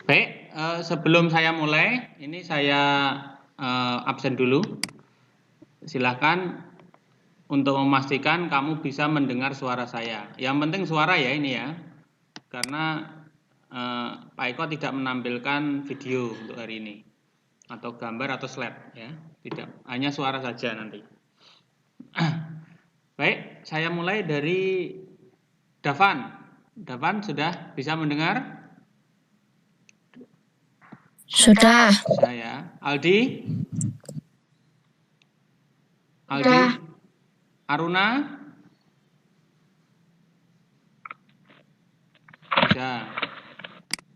Baik, sebelum saya mulai, ini saya absen dulu. Silakan untuk memastikan kamu bisa mendengar suara saya. Yang penting suara ya ini ya, karena Pak Eko tidak menampilkan video untuk hari ini, atau gambar atau slide ya, tidak, hanya suara saja nanti. Baik, saya mulai dari Davan. Davan sudah bisa mendengar? Sudah. Saya. Aldi? Aldi? Sudah. Aruna? Bisa.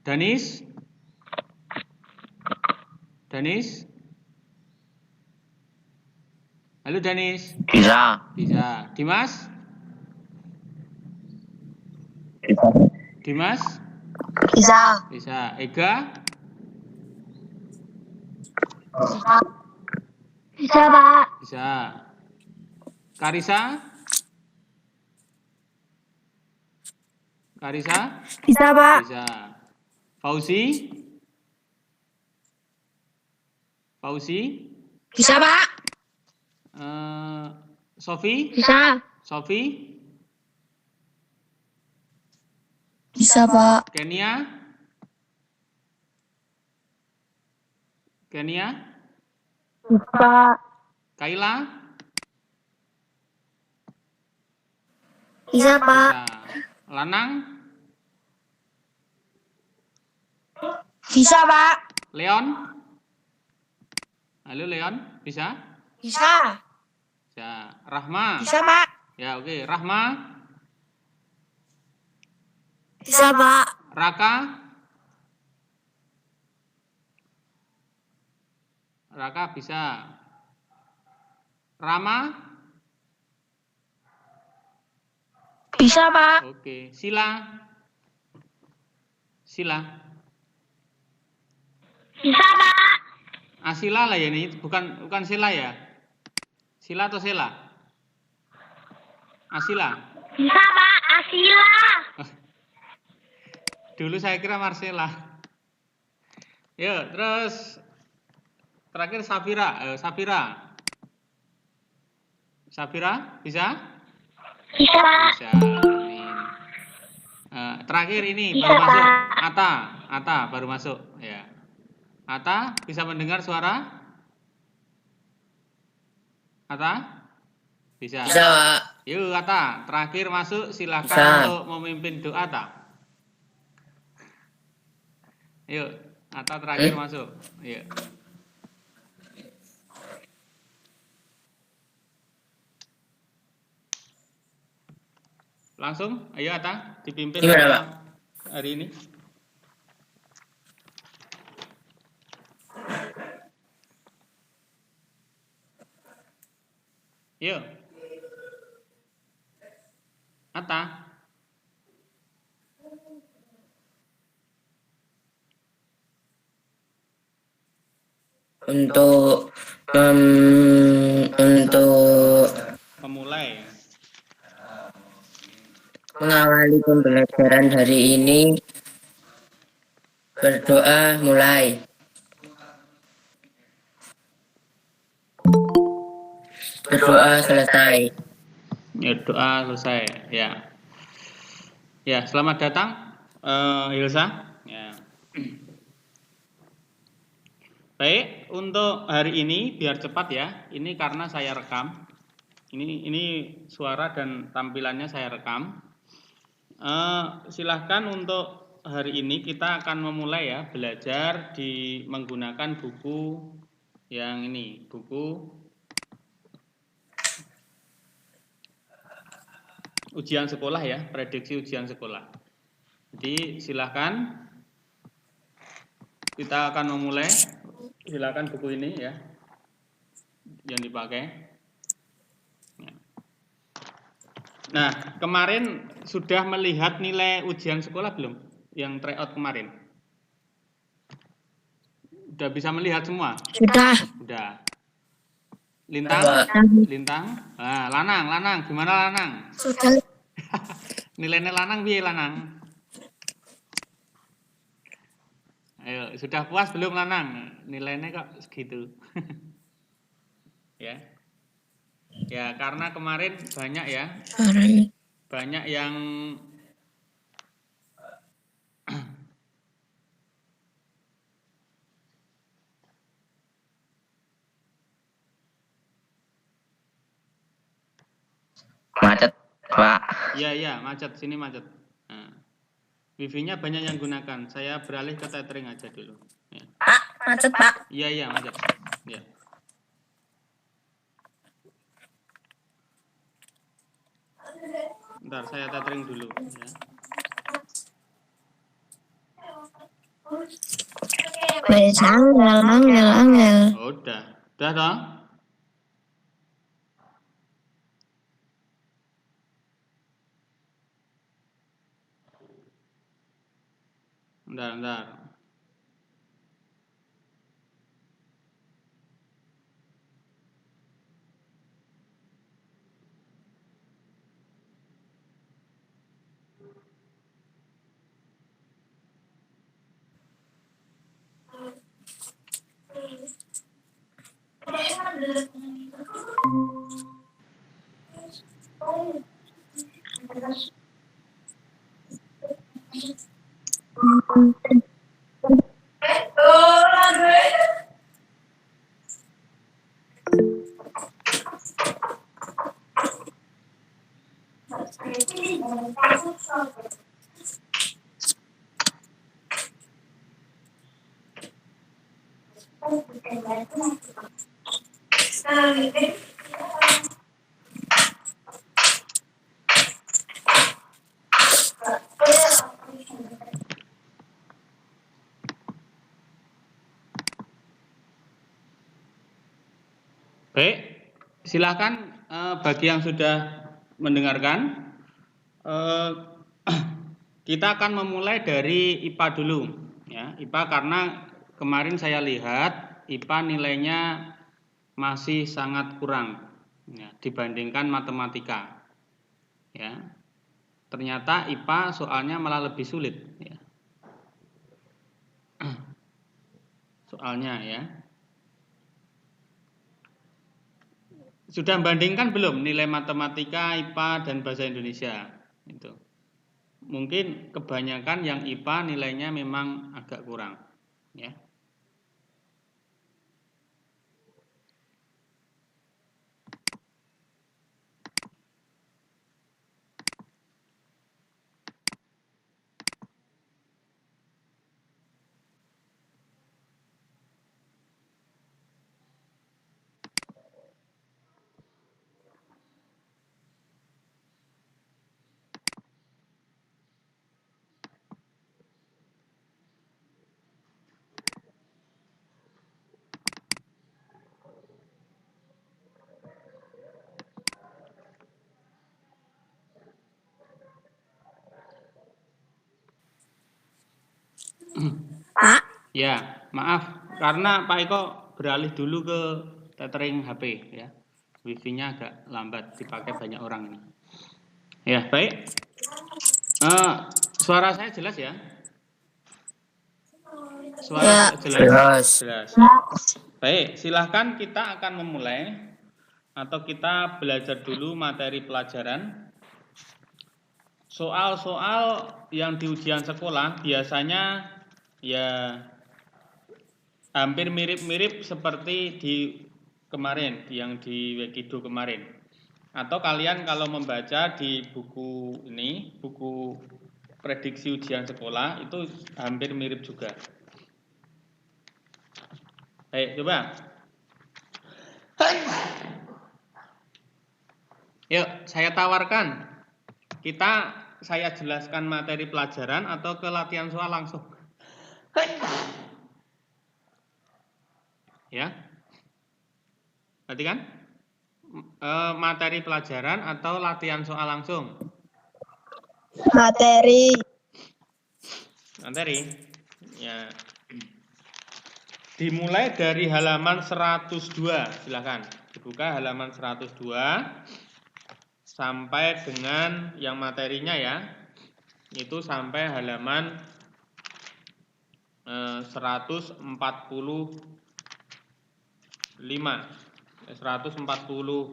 Danis? Danis? Halo Danis? Bisa. Bisa. Dimas? Bisa. Dimas? Bisa. Bisa. Ega? Bisa. Bisa, Pak. Bisa. Karisa? Karisa? Bisa, Pak. Bisa. Fauzi? Fauzi? Bisa, Pak. Sofi? Bisa. Sofi? Bisa, Pak. Kenia? Kenia? Bisa. Kaila? Bisa, Pak. Bisa. Lanang? Bisa, Pak. Leon? Halo Leon, bisa? Bisa. Bisa. Rahma? Bisa, Pak. Ya oke. Rahma? Bisa, Pak. Raka? Raka bisa. Rama? Bisa, Pak. Oke. Sila? Sila? Bisa, Pak. Sila lah ya ini, bukan Sila ya? Sila atau Sela? Asila? Bisa, Pak. Asila. Dulu saya kira Marcela. Yuk, terus terakhir Safira. Safira, bisa? Bisa, Pak. Bisa. Terakhir ini baru masuk. Ata baru masuk. Ya. Ata bisa mendengar suara? Ata? Bisa. Bisa, Pak. Yuk, Ata. Terakhir masuk, silakan Bisa. untuk memimpin doa, Ata. Yuk, Ata terakhir masuk. Yuk. Langsung, ayo Ata, dipimpin Gimana, Pak? hari ini. Yuk. Ata. Untuk Memulai. mengawali pembelajaran hari ini, berdoa mulai. Berdoa selesai. Ya, doa selesai. Ya. Ya, selamat datang, Hilsa. Ya. Baik, untuk hari ini biar cepat ya. Ini karena saya rekam. Ini suara dan tampilannya saya rekam. Silahkan untuk hari ini kita akan memulai ya belajar menggunakan buku yang ini, buku ujian sekolah ya, prediksi ujian sekolah. Jadi silahkan kita akan memulai. Silakan buku ini ya yang dipakai. Nah, kemarin sudah melihat nilai ujian sekolah belum? Yang tryout kemarin? Sudah bisa melihat semua? Sudah. Sudah. Lintang? Lintang? Nah, Lanang, gimana Lanang? Sudah. Nilainya Lanang piye Lanang? Ayo, sudah puas belum lanang? Nilainya kok segitu. Ya. Ya, karena kemarin banyak ya. Banyak yang Macet, Pak. ya, macet, sini macet. Nah, wifi-nya banyak yang gunakan. Saya beralih ke tethering aja dulu. Ya. Pak, macet, Pak. Iya, macet. Ya. Bentar, saya tethering dulu ya. Angel. Oh, udah toh? Bentar. Baik, silakan bagi yang sudah mendengarkan, kita akan memulai dari IPA dulu. Ya, IPA karena kemarin saya lihat IPA nilainya masih sangat kurang ya, dibandingkan matematika. Ya, ternyata IPA soalnya malah lebih sulit. Ya. Soalnya ya. Sudah bandingkan belum nilai matematika, IPA, dan bahasa Indonesia? Itu. Mungkin kebanyakan yang IPA nilainya memang agak kurang. Ya. Pak. Ya, maaf karena Pak Eko beralih dulu ke tethering HP ya. Wifi-nya agak lambat, dipakai banyak orang ini. Ya, baik. Suara saya jelas ya? Suara jelas. Baik, silahkan kita akan memulai atau kita belajar dulu materi pelajaran. Soal-soal yang di ujian sekolah biasanya ya hampir mirip-mirip seperti di kemarin, yang di Wikido kemarin. Atau kalian kalau membaca di buku ini, buku prediksi ujian sekolah, itu hampir mirip juga. Baik, coba. Yuk, saya tawarkan. Saya jelaskan materi pelajaran atau ke latihan soal langsung. Ya. Berarti kan? Materi pelajaran atau latihan soal langsung? Materi. Ya. Dimulai dari halaman 102, silakan. Dibuka halaman 102 sampai dengan yang materinya ya. Itu sampai halaman 140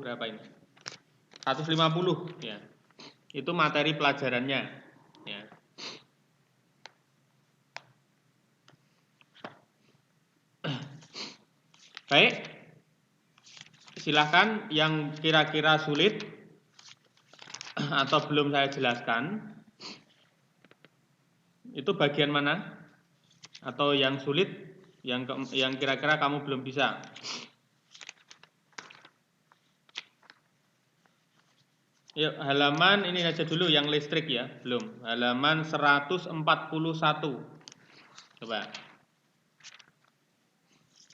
berapa ini? 150 ya. Itu materi pelajarannya ya. Baik. Silahkan yang kira-kira sulit atau belum saya jelaskan. Itu bagian mana? Atau yang sulit yang kira-kira kamu belum bisa? Yuk, halaman ini aja dulu yang listrik ya, belum. Halaman 141. Coba.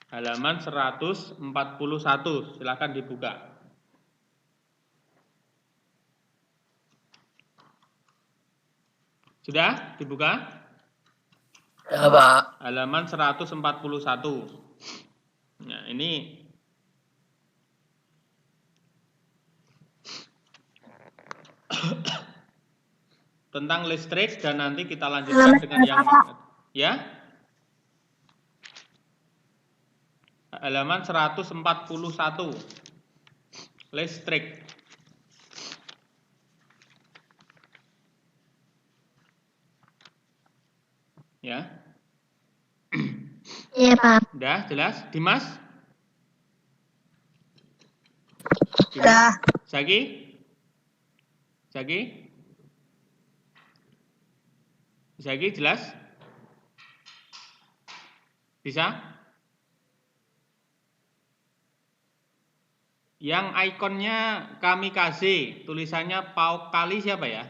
Halaman 141, silakan dibuka. Sudah dibuka? Ya, Pak. Halaman 141. Nah, ini tentang listrik dan nanti kita lanjutkan dengan yang ya. Halaman 141. Listrik. Ya. Iya, Pak. Udah jelas? Dimas? Udah. Zaki? Zaki? Zaki jelas? Bisa? Yang ikonnya kami kasih, tulisannya Pauk Kali siapa ya?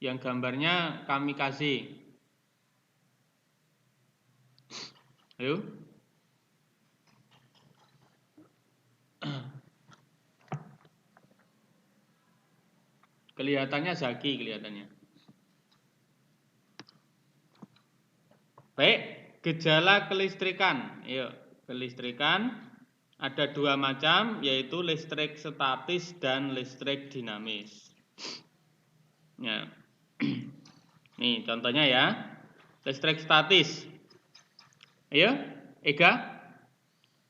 Yang gambarnya kami kasih. Ayo. Kelihatannya Zaki kelihatannya. Baik, gejala kelistrikan. Yuk, kelistrikan ada dua macam, yaitu listrik statis dan listrik dinamis. Ya. Nih, contohnya ya. Listrik statis. Ayo, Ega.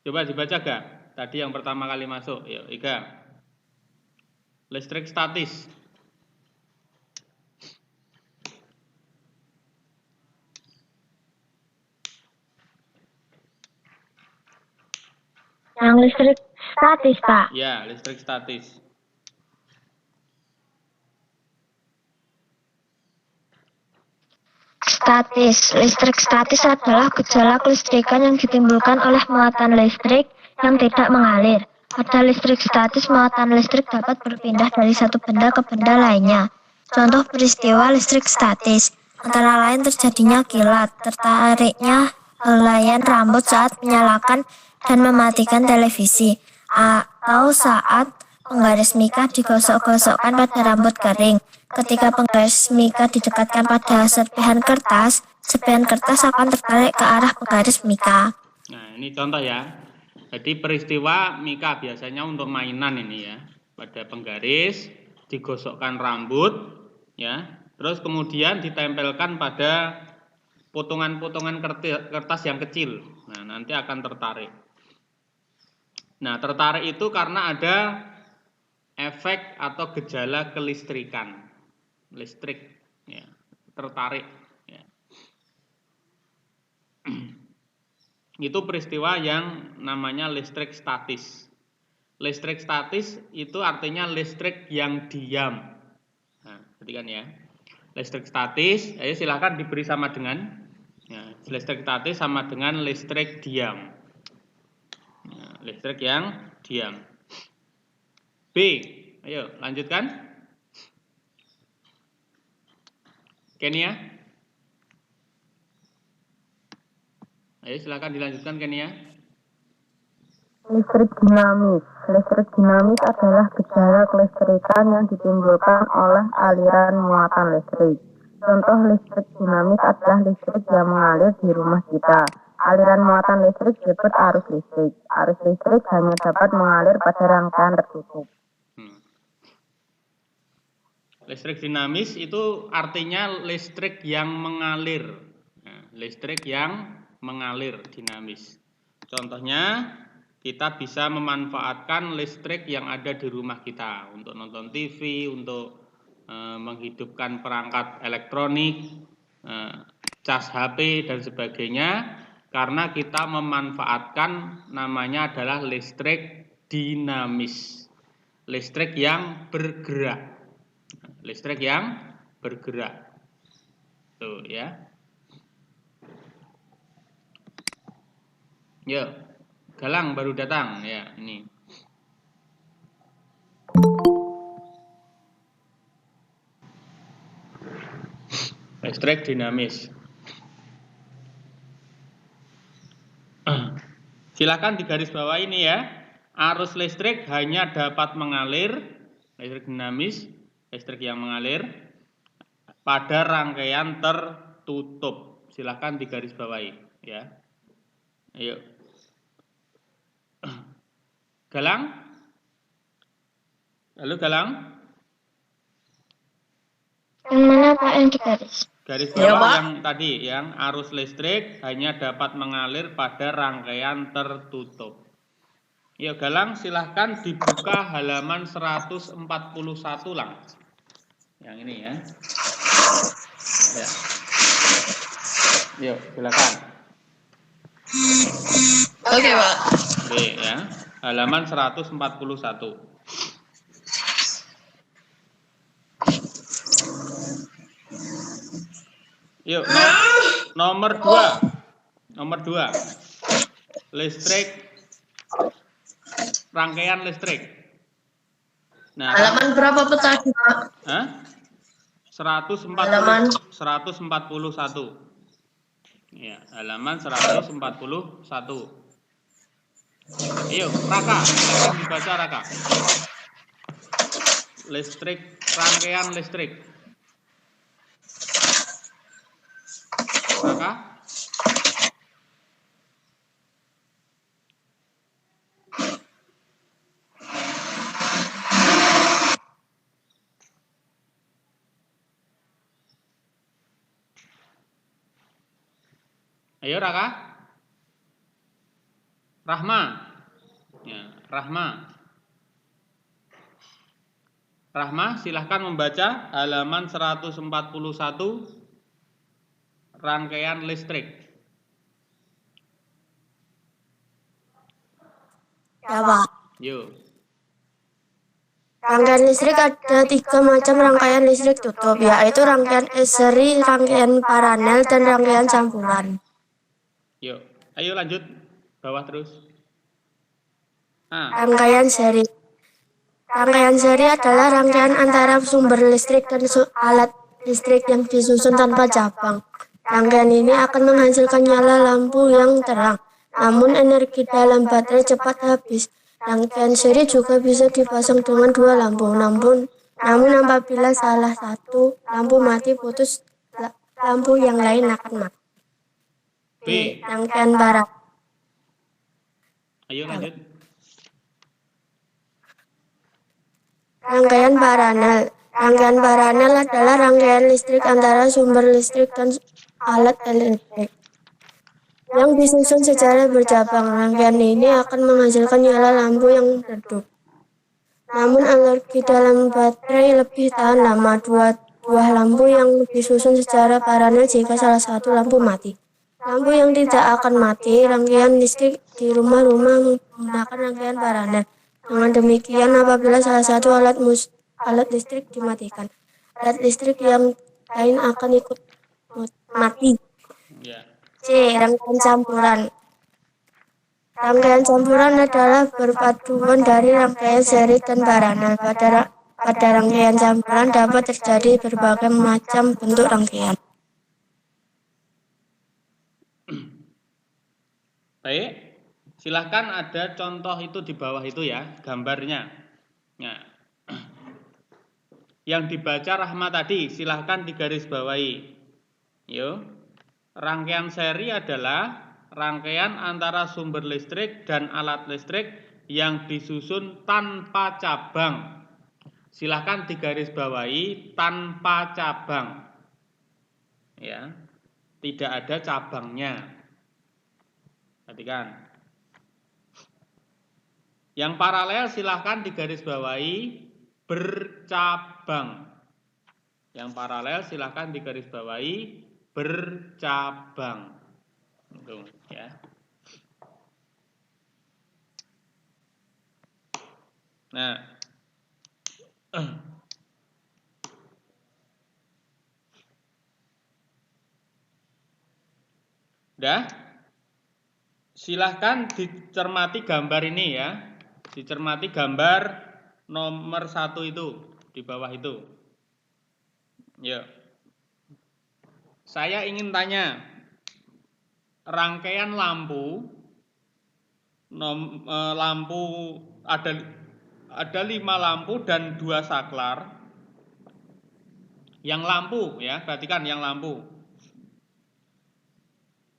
Coba dibaca gak? Tadi yang pertama kali masuk. Yuk, Ega. Listrik statis. Yang listrik statis, Pak. Ya, listrik statis. Statis. Listrik statis adalah gejala kelistrikan yang ditimbulkan oleh muatan listrik yang tidak mengalir. Pada listrik statis, muatan listrik dapat berpindah dari satu benda ke benda lainnya. Contoh peristiwa listrik statis, antara lain terjadinya kilat, tertariknya helaian rambut saat menyalakan dan mematikan televisi, atau saat penggaris mika digosok-gosokkan pada rambut kering. Ketika penggaris mika didekatkan pada serpihan kertas akan tertarik ke arah penggaris mika. Nah, ini contoh ya. Jadi peristiwa mika biasanya untuk mainan ini ya. Pada penggaris, digosokkan rambut, ya. Terus kemudian ditempelkan pada potongan-potongan kertas yang kecil. Nah, nanti akan tertarik. Nah, tertarik itu karena ada efek atau gejala kelistrikan. Listrik, ya, tertarik. Ya. Itu peristiwa yang namanya listrik statis. Listrik statis itu artinya listrik yang diam. Nah, perhatikan ya. Listrik statis, ayo silakan diberi sama dengan. Ya, listrik statis sama dengan listrik diam. Ya, listrik yang diam. B, ayo lanjutkan. Kenia. Ayo silakan dilanjutkan Kenia. Listrik dinamis. Listrik dinamis adalah gejala kelistrikan yang ditimbulkan oleh aliran muatan listrik. Contoh listrik dinamis adalah listrik yang mengalir di rumah kita. Aliran muatan listrik disebut arus listrik. Arus listrik hanya dapat mengalir pada rangkaian tertutup. listrik dinamis itu artinya listrik yang mengalir. Nah, listrik yang mengalir dinamis. Contohnya, kita bisa memanfaatkan listrik yang ada di rumah kita untuk nonton TV, untuk menghidupkan perangkat elektronik, cas HP dan sebagainya, karena kita memanfaatkan namanya adalah listrik dinamis, listrik yang bergerak. Listrik yang bergerak. Tuh ya. Yuk, Galang baru datang ya, ini. Listrik dinamis. Silakan digaris bawah ini ya. Arus listrik hanya dapat mengalir, listrik dinamis, listrik yang mengalir pada rangkaian tertutup. Silakan digaris bawahi ya. Ayo. Galang? Halo Galang? Yang mana Pak yang digaris? Garis Ya, bawah Pak. yang tadi, yang arus listrik hanya dapat mengalir pada rangkaian tertutup. Ya Galang, silahkan dibuka halaman 141 lang. Yang ini ya. Ya. Yuk, silakan. Oke, Pak. Oke ya. Halaman 141. Yuk, nomor 2. Nomor 2. Listrik, rangkaian listrik. Nah, Halaman berapa Pak tadi, Pak? Hah? 141. Ya, halaman 141. Ayo, Raka, silakan dibaca Raka. Listrik, rangkaian listrik. Raka? Ayo Raka. Rahma. Ya, Rahma. Rahma, silahkan membaca halaman 141 rangkaian listrik. Ya Pak. Yuk. Rangkaian listrik ada 3 macam rangkaian listrik tutup, yaitu rangkaian seri, rangkaian paralel, dan rangkaian campuran. Yuk, ayo lanjut. Bawah terus. Rangkaian seri. Rangkaian seri adalah rangkaian antara sumber listrik dan alat listrik yang disusun tanpa cabang. Rangkaian ini akan menghasilkan nyala lampu yang terang, namun energi dalam baterai cepat habis. Rangkaian seri juga bisa dipasang dengan 2 lampu, namun apabila salah satu lampu mati, putus lampu yang lain akan mati. B. Rangkaian barat. Ayo lanjut. Rangkaian paralel. Rangkaian paralel adalah rangkaian listrik antara sumber listrik dan alat elektrik yang disusun secara bercabang. Rangkaian ini akan menghasilkan nyala lampu yang redup. Namun energi dalam baterai lebih tahan lama. Dua buah lampu yang disusun secara paralel jika salah satu lampu mati. Lampu yang tidak akan mati, rangkaian listrik di rumah-rumah menggunakan rangkaian paralel. Dengan demikian, apabila salah satu alat listrik dimatikan, alat listrik yang lain akan ikut mati. Ya. C. Rangkaian campuran. Rangkaian campuran adalah perpaduan dari rangkaian seri dan paralel. Pada rangkaian campuran dapat terjadi berbagai macam bentuk rangkaian. Baik, silahkan ada contoh itu di bawah itu ya, gambarnya. Nah, yang dibaca Rahma tadi, silahkan digaris bawahi. Yuk, rangkaian seri adalah rangkaian antara sumber listrik dan alat listrik yang disusun tanpa cabang. Silahkan digarisbawahi tanpa cabang. Ya, tidak ada cabangnya. Perhatikan. Yang paralel silahkan digarisbawahi bercabang. Yang paralel silahkan digarisbawahi bercabang. Itu, ya. Nah, udah, silahkan dicermati gambar ini ya. Dicermati gambar nomor 1 itu di bawah itu. Yuk. Saya ingin tanya, rangkaian lampu ada 5 lampu dan 2 saklar. Yang lampu ya, perhatikan yang lampu.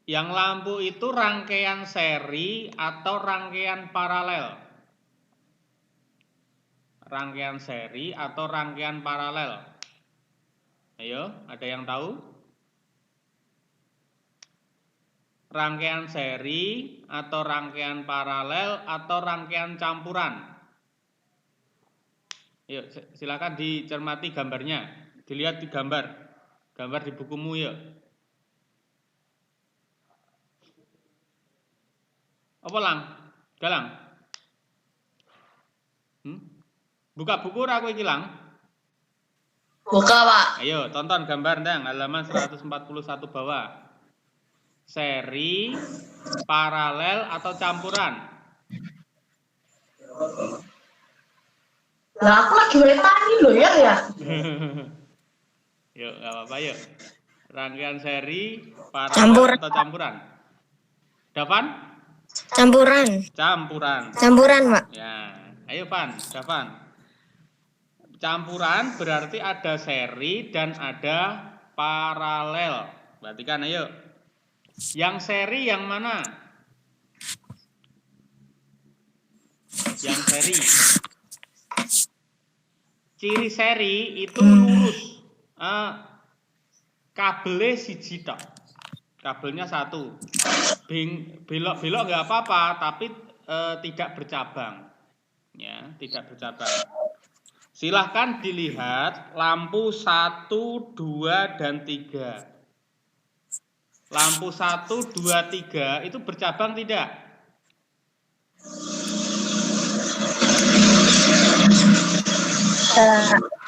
Yang lampu itu rangkaian seri atau rangkaian paralel? Rangkaian seri atau rangkaian paralel? Ayo, ada yang tahu? Rangkaian seri atau rangkaian paralel atau rangkaian campuran? Yuk, silakan dicermati gambarnya. Dilihat di gambar di bukumu yuk. Apa lang? Galang? Buka buku ora kowe iki lang? Buka, Pak. Ayo, tonton gambar ndang halaman 141 bawah. Seri, paralel atau campuran? Lah aku lagi tani loh ya. Yuk, nggak apa-apa yuk. Rangkaian seri, paralel Campuran. atau campuran? Davan? Campuran. Campuran. Campuran, Pak. Ya, ayo Van, Davan. Campuran berarti ada seri dan ada paralel. Perhatikan ayo. Yang seri yang mana? Yang seri. Ciri seri itu lurus. Kabelnya siji tok. Kabelnya 1. Belok-belok nggak apa-apa, tapi tidak bercabang. Ya, tidak bercabang. Silahkan dilihat lampu 1, 2, dan 3. Lampu 1, 2, 3 itu bercabang tidak?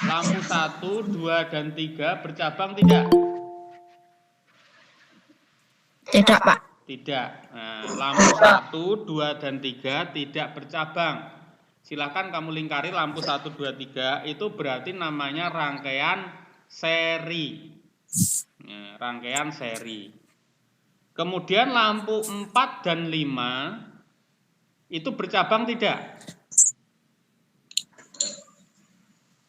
Lampu 1, 2, dan 3 bercabang tidak? Tidak, Pak. Tidak. Nah, lampu 1, 2, dan 3 tidak bercabang. Silakan kamu lingkari lampu 1, 2, 3 itu berarti namanya rangkaian seri. Nah, rangkaian seri. Kemudian lampu 4 dan 5 itu bercabang tidak?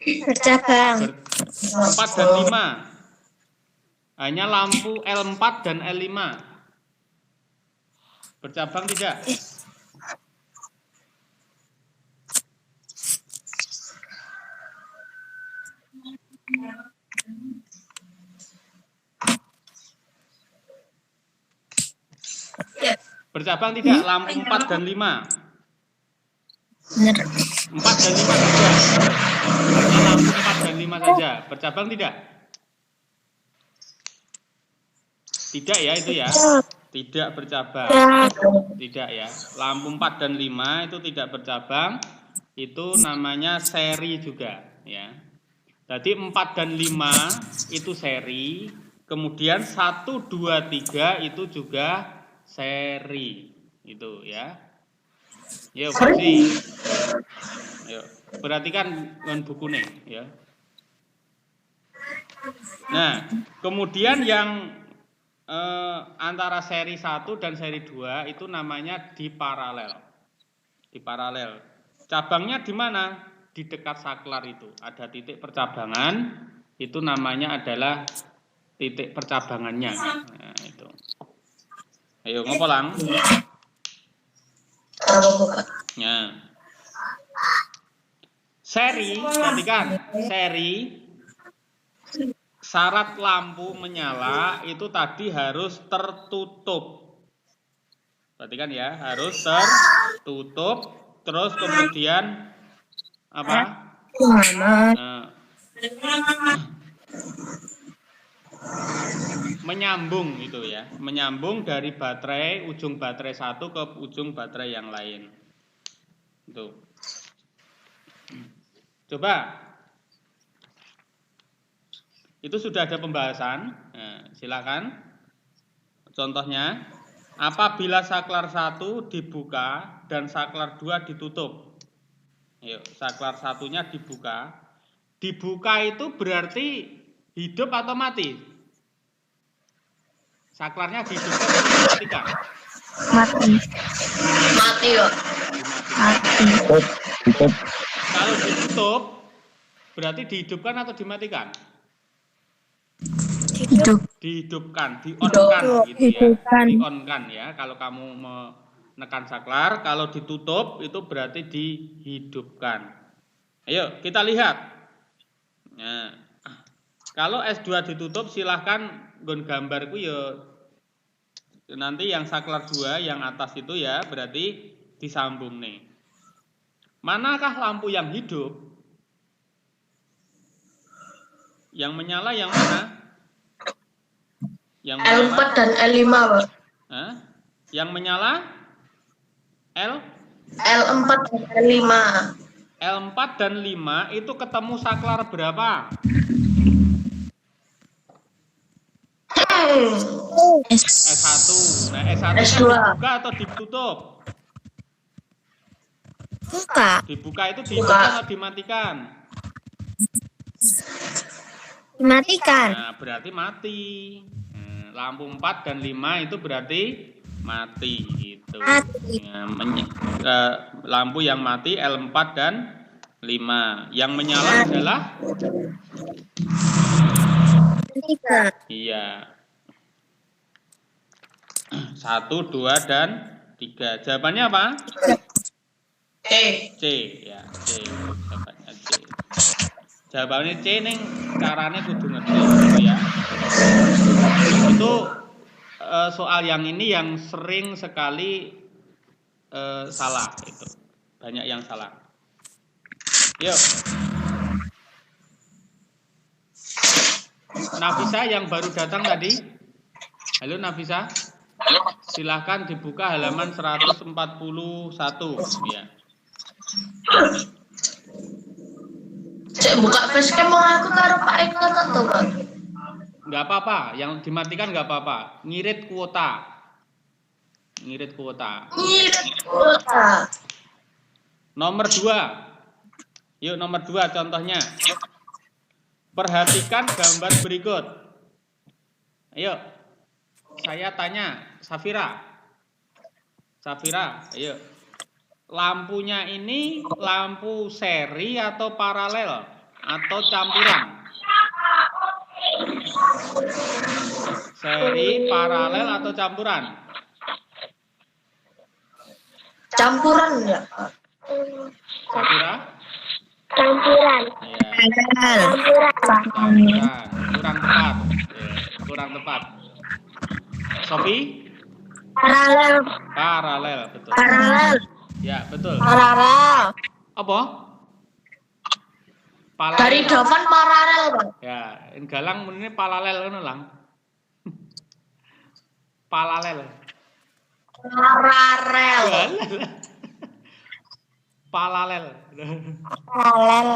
Bercabang. 4 dan 5. Hanya lampu L4 dan L5. Bercabang tidak? Bercabang tidak? Lampu 4 dan 5. Benar. 4 dan 5 saja. Hanya lampu 4 dan 5 saja. Bercabang tidak? Tidak ya itu ya. Tidak bercabang. Tidak ya. Lampu 4 dan 5 itu tidak bercabang. Itu namanya seri juga ya. Jadi 4 dan 5 itu seri. Kemudian 1, 2, 3 itu juga seri. Itu ya. Yuk, bersih. Yuk, perhatikan dengan buku nih ya. Nah, kemudian yang antara seri 1 dan seri 2 itu namanya diparalel. Diparalel. Cabangnya di mana? Di dekat saklar itu. Ada titik percabangan, itu namanya adalah titik percabangannya. Nah, itu. Ayo ngopo lang? Ya. Seri, perhatikan, seri syarat lampu menyala itu tadi harus tertutup. Perhatikan ya, harus tertutup, terus kemudian apa? Menyambung itu ya, menyambung dari baterai ujung baterai satu ke ujung baterai yang lain. Itu. Coba. Itu sudah ada pembahasan. Nah, silakan. Contohnya, apabila saklar 1 dibuka dan saklar 2 ditutup. Yuk, saklar satunya dibuka. Dibuka itu berarti hidup atau mati? Saklarnya dihidupkan atau dimatikan? Mati. Mati kok. Mati. Kalau ditutup, berarti dihidupkan atau dimatikan? Hidup. Dihidupkan, di-on-kan gitu ya. Di-on-kan ya. Kalau kamu menekan saklar, kalau ditutup itu berarti dihidupkan. Ayo kita lihat. Nah, kalau S2 ditutup silahkan nggon gambarku ya. Nanti yang saklar 2 yang atas itu ya berarti disambung nih. Manakah lampu yang hidup? Yang menyala yang mana? Yang L4 menyala? dan L5, Pak. Hah? Yang menyala? L4 dan L5. L4 dan 5 itu ketemu saklar berapa? S1. Nah, S1 S2. dibuka atau ditutup? Buka. Dibuka itu dihidupkan atau dimatikan? Dimatikan. Nah, berarti mati. Lampu 4 dan 5 itu berarti mati gitu. Mati. Ya, lampu yang mati L4 dan 5. Yang menyala adalah 3. iya. 1, 2 dan 3. Jawabannya apa? C ya, C. Jawabannya C. Jawabannya C ning carane kudu ngerti ya. Itu soal yang ini yang sering sekali salah itu. Banyak yang salah. Yuk. Nafisa yang baru datang tadi. Halo Nafisa. Silahkan dibuka halaman 141 ya. Cek buka facecam mau aku karo Pak Eko tuh, Pak. Enggak apa-apa, yang dimatikan enggak apa-apa. Ngirit kuota. Ngirit kuota. Ngirit kuota. Nomor 2. Yuk nomor 2 contohnya. Perhatikan gambar berikut. Ayo. Saya tanya, Safira. Safira, ayo. Lampunya ini lampu seri atau paralel atau campuran? Seri, paralel atau campuran? Campuran ya, Pak? Safira? Campuran. Ya. Campuran. Kurang tepat. Ya, kurang tepat. Sofi? Paralel. Paralel, betul. Paralel. Ya, betul. Paralel. Apa? Dari depan paralel, Pak. Ya, galang ini paralel ngono lang. Paralel. Paralel. Paralel. Paralel.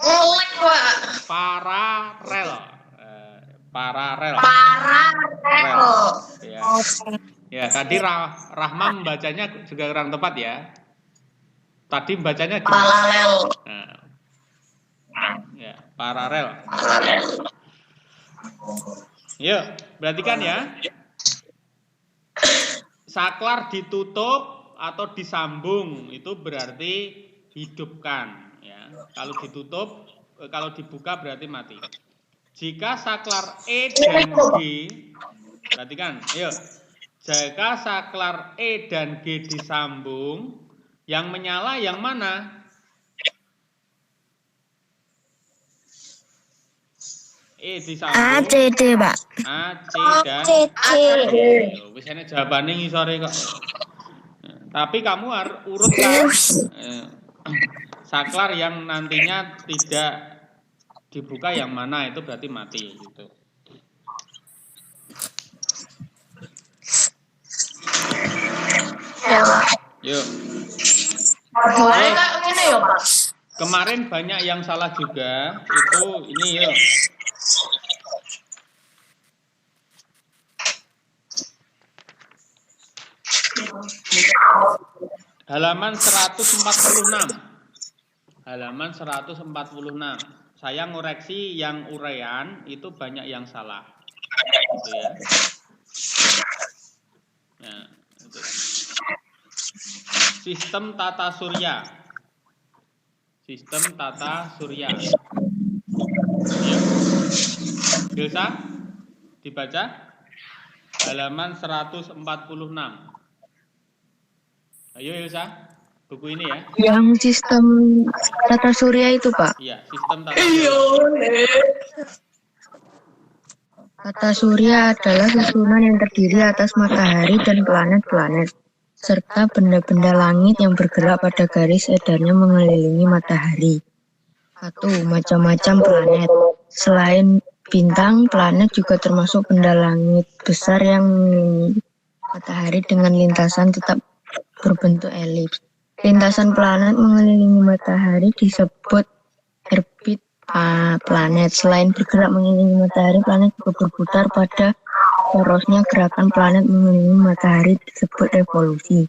Ngelek, Pak. Paralel. Paralel. Paralel. Ya. Ya, tadi Rahma membacanya juga kurang tepat ya. Tadi bacanya gimana? Paralel. Nah. Ya, paralel. Paralel. Yuk, perhatikan ya. Saklar ditutup atau disambung itu berarti hidupkan ya. Kalau ditutup, kalau dibuka berarti mati. Jika saklar E dan G, perhatikan, yuk. Jika saklar E dan G disambung, yang menyala yang mana? A, disambung C, D, Pak. A, C, dan C. wis ana jawabane ngisore kok. Tapi kamu urutkan saklar yang nantinya tidak dibuka yang mana, itu berarti mati gitu. Ya, Pak. Yuk. Mulai kayak gini ya, Pak. Kemarin banyak yang salah juga. Itu ini yuk. Halaman 146. Halaman 146. Saya ngoreksi yang uraian itu banyak yang salah. Gitu ya. Nah, itu. Sistem tata surya. Sistem tata surya. Ya. Bisa dibaca? Halaman 146. Ayo Ilsa, buku ini ya. Yang sistem tata surya itu, Pak. Iya, sistem tata surya. Tata surya adalah susunan yang terdiri atas matahari dan planet-planet, serta benda-benda langit yang bergerak pada garis edarnya mengelilingi matahari. 1. Macam-macam planet. Selain bintang, planet juga termasuk benda langit besar yang mengelilingi matahari dengan lintasan tetap berbentuk elips. Lintasan planet mengelilingi matahari disebut orbit planet. Selain bergerak mengelilingi matahari, planet juga berputar pada porosnya. Gerakan planet mengelilingi matahari disebut revolusi.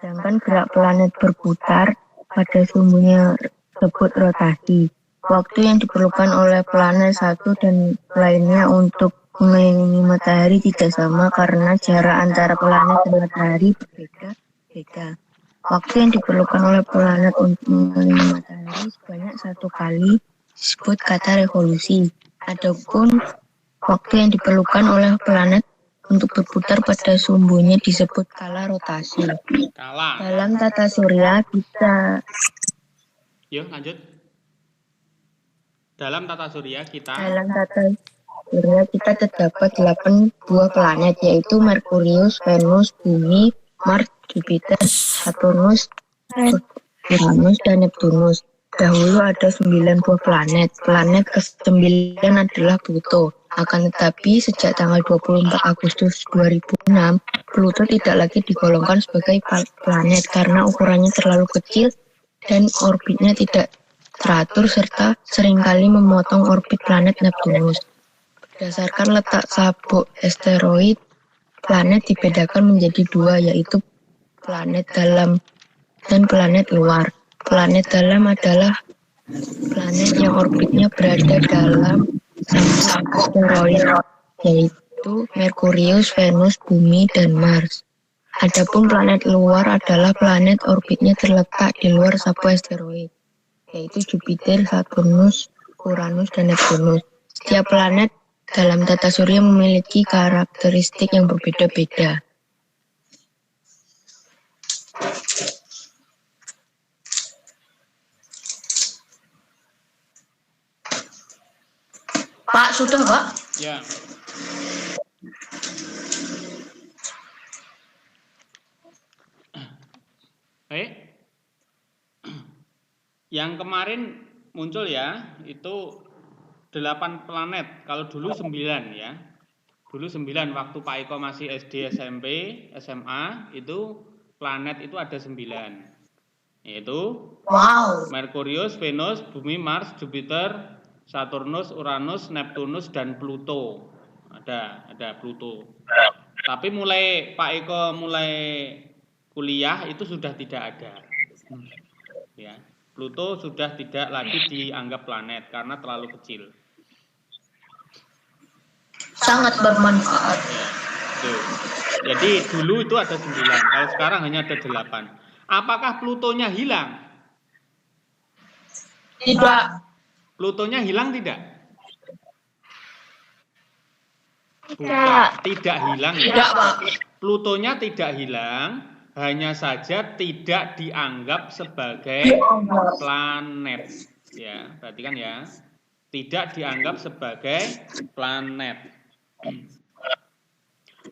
Sedangkan gerak planet berputar pada sumbunya disebut rotasi. Waktu yang diperlukan oleh planet satu dan lainnya untuk mengelilingi matahari tidak sama karena jarak antara planet dan matahari berbeda. Waktu yang diperlukan oleh planet untuk mengelilingi matahari sebanyak 1 kali disebut kata revolusi. Adapun waktu yang diperlukan oleh planet untuk berputar pada sumbunya disebut kala rotasi. Dalam tata surya kita Yuk lanjut. Dalam tata surya kita terdapat 8 buah planet, yaitu Merkurius, Venus, Bumi, Mars, Jupiter, Saturnus, Uranus, dan Neptunus. Dahulu ada 9 buah planet. Planet ke-9 adalah Pluto. Akan tetapi sejak tanggal 24 Agustus 2006, Pluto tidak lagi digolongkan sebagai planet karena ukurannya terlalu kecil dan orbitnya tidak teratur serta seringkali memotong orbit planet Neptunus. Berdasarkan letak sabuk asteroid, planet dibedakan menjadi 2, yaitu planet dalam dan planet luar. Planet dalam adalah planet yang orbitnya berada dalam sabuk asteroid, yaitu Merkurius, Venus, Bumi, dan Mars. Adapun planet luar adalah planet orbitnya terletak di luar sabuk asteroid, yaitu Jupiter, Saturnus, Uranus, dan Neptunus. Setiap planet dalam tata surya memiliki karakteristik yang berbeda-beda. Pak, sudah, Pak? ya. Baik. Yang kemarin muncul ya, itu 8 planet. Kalau dulu 9 ya. Dulu 9 waktu Pak Eko masih SD, SMP, SMA, itu planet itu ada 9. Yaitu Merkurius, Venus, Bumi, Mars, Jupiter, Saturnus, Uranus, Neptunus, dan Pluto. Ada Pluto. Tapi mulai Pak Eko kuliah itu sudah tidak ada. Ya. Pluto sudah tidak lagi dianggap planet karena terlalu kecil. Sangat bermanfaat. Ya. Jadi dulu itu ada 9, kalau sekarang hanya ada 8. Apakah Plutonya hilang? Tidak. Plutonya hilang tidak? Tidak. Tidak hilang ya. Tidak, Pak. Plutonya tidak hilang, hanya saja tidak dianggap sebagai planet. Ya, berarti kan ya. tidak dianggap sebagai planet.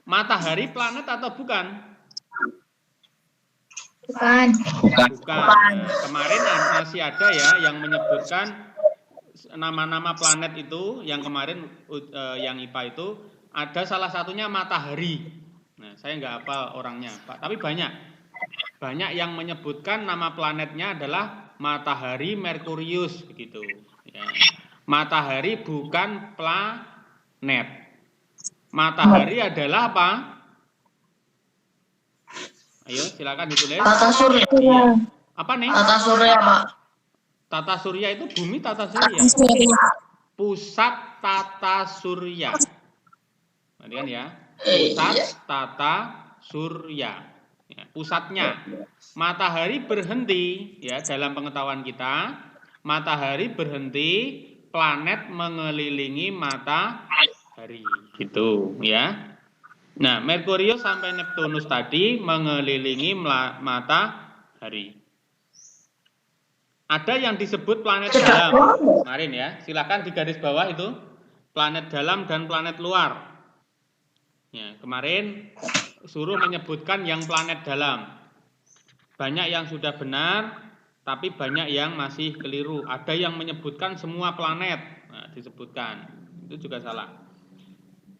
Matahari planet atau bukan? Bukan. Bukan. Nah, kemarin masih ada ya yang menyebutkan nama-nama planet itu, yang kemarin yang IPA itu ada salah satunya matahari. Nah, saya nggak hafal orangnya, Pak, tapi banyak yang menyebutkan nama planetnya adalah matahari Merkurius begitu. Ya. Matahari bukan planet. Matahari adalah apa? Ayo, silakan ditulis. Tata surya. Iya. Apa nih? Tata surya, Pak. Tata surya itu bumi tata surya. Pusat tata surya. Nanti kan ya. Pusat tata surya. Ya, pusatnya. Matahari berhenti ya dalam pengetahuan kita. Matahari berhenti, planet mengelilingi matahari. Gitu ya. Nah, Merkurius sampai Neptunus tadi mengelilingi matahari. Ada yang disebut planet dalam. Kemarin ya, silakan di garis bawah itu planet dalam dan planet luar. Ya, kemarin suruh menyebutkan yang planet dalam. Banyak yang sudah benar, tapi banyak yang masih keliru. Ada yang menyebutkan semua planet, nah, disebutkan. Itu juga salah.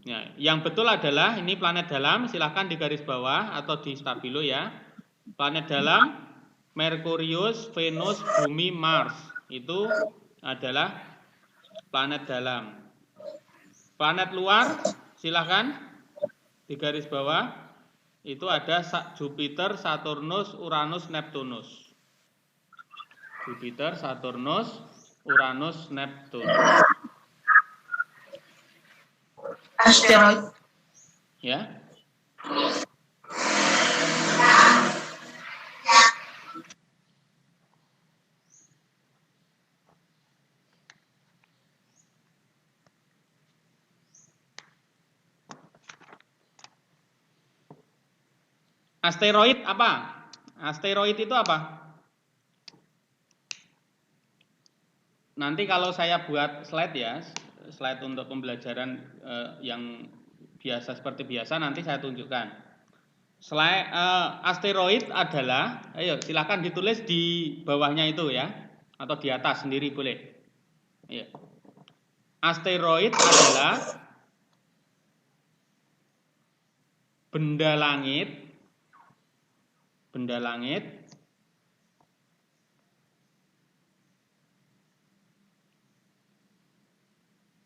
Ya, yang betul adalah ini planet dalam, silahkan di garis bawah atau di stabilo ya. Planet dalam, Merkurius, Venus, Bumi, Mars. Itu adalah planet dalam. Planet luar, silahkan di garis bawah. Itu ada Jupiter, Saturnus, Uranus, Neptunus. Jupiter, Saturnus, Uranus, Neptunus. Asteroid. Ya. Asteroid apa? Asteroid itu apa? Nanti kalau saya buat slide ya, slide untuk pembelajaran yang biasa seperti biasa nanti saya tunjukkan. Slide asteroid adalah, ayo silakan ditulis di bawahnya itu ya, atau di atas sendiri boleh. Ayo. Asteroid adalah benda langit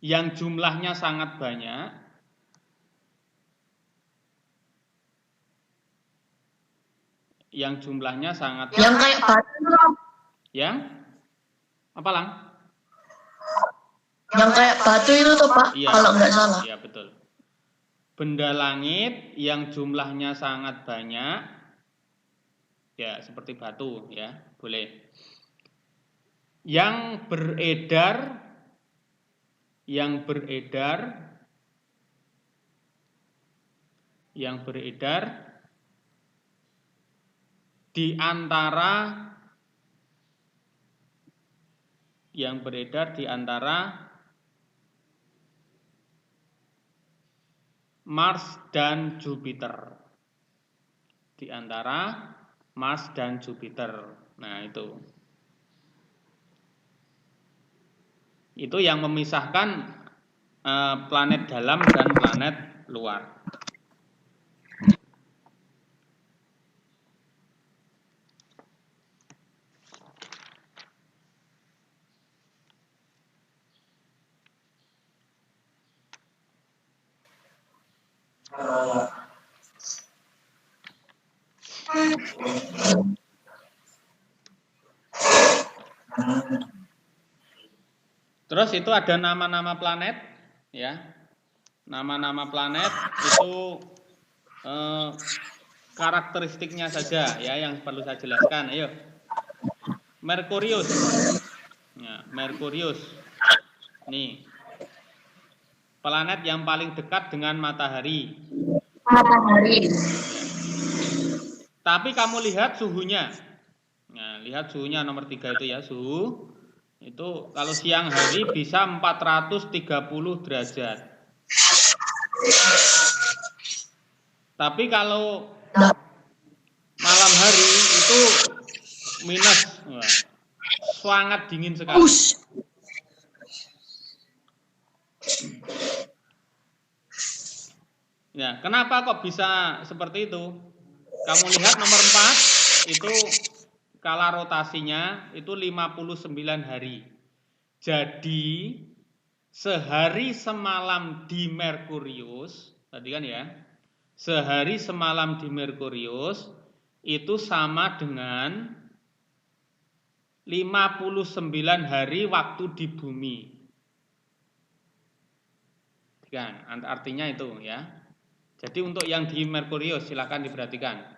yang jumlahnya sangat banyak, yang kayak batu. Yang apa lang? Yang kayak batu itu tuh Pak, Iya, kalau nggak salah. Iya betul. Benda langit yang jumlahnya sangat banyak, ya seperti batu ya, boleh. Yang beredar di antara Mars dan Jupiter. Di antara Mars dan Jupiter. Nah, itu yang memisahkan planet dalam dan planet luar. Terus itu ada nama-nama planet, ya. Nama-nama planet itu karakteristiknya saja, ya, yang perlu saya jelaskan. Ayo, Merkurius, ya, Merkurius, nih, planet yang paling dekat dengan matahari. Tapi kamu lihat suhunya. Nah, lihat suhunya nomor 3 itu ya, suhu Itu kalau siang hari bisa 430 derajat. Tapi kalau malam hari itu minus. Wah, sangat dingin sekali. Ya, kenapa kok bisa seperti itu? Kamu lihat nomor 4 itu skala rotasinya itu 59 hari. Jadi sehari semalam di Merkurius, tadi kan ya, sehari semalam di Merkurius itu sama dengan 59 hari waktu di bumi. Kan, artinya itu ya. Jadi untuk yang di Merkurius silakan diperhatikan.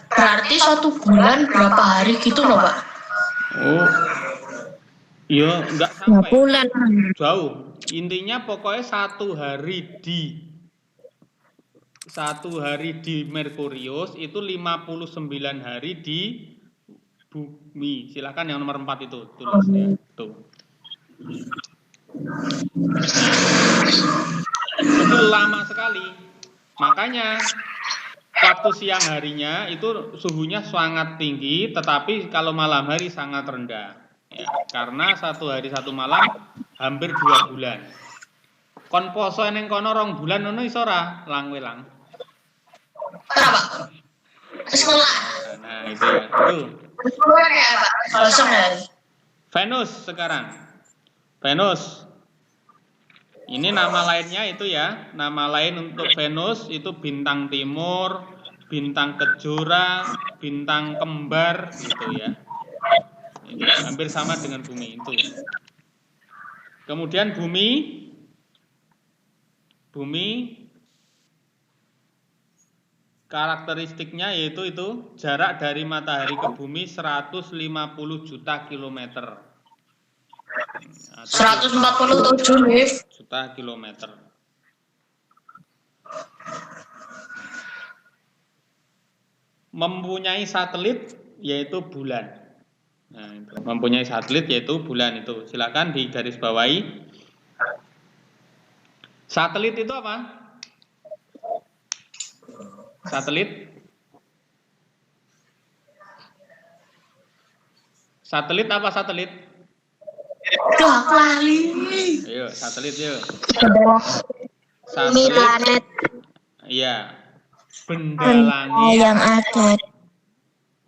Berarti 1 bulan berapa hari gitu loh, Pak? Oh, iya enggak sampai. bulan. Jauh. Intinya pokoknya 1 hari di Merkurius itu 59 hari di bumi. Silakan yang nomor 4 itu tulis ya. Tuh. Itu lama sekali. Makanya waktu siang harinya itu suhunya sangat tinggi, tetapi kalau malam hari sangat rendah. Ya, karena 1 hari 1 malam hampir 2 bulan. Kon poso ning kono 2 bulan ngono iso ora? Lang-welang. Kenapa? Sekolah. Nah, itu ya. Itu. Sekolah ya, Pak. Kosong ya. Venus sekarang. Venus. Ini nama lainnya itu ya. Nama lain untuk Venus itu bintang timur, bintang kejora, bintang kembar gitu ya. Ini hampir sama dengan bumi itu. Kemudian bumi karakteristiknya yaitu itu jarak dari matahari ke bumi 150 juta kilometer. 147 Liv. Juta kilometer. Mempunyai satelit yaitu bulan. Nah, itu. Mempunyai satelit yaitu bulan itu. Silakan digarisbawahi. Satelit itu apa? Satelit. Satelit apa satelit? Wah, lali. Ayo, satelit yuk. Bumi planet Iya. Benda langit yang ada.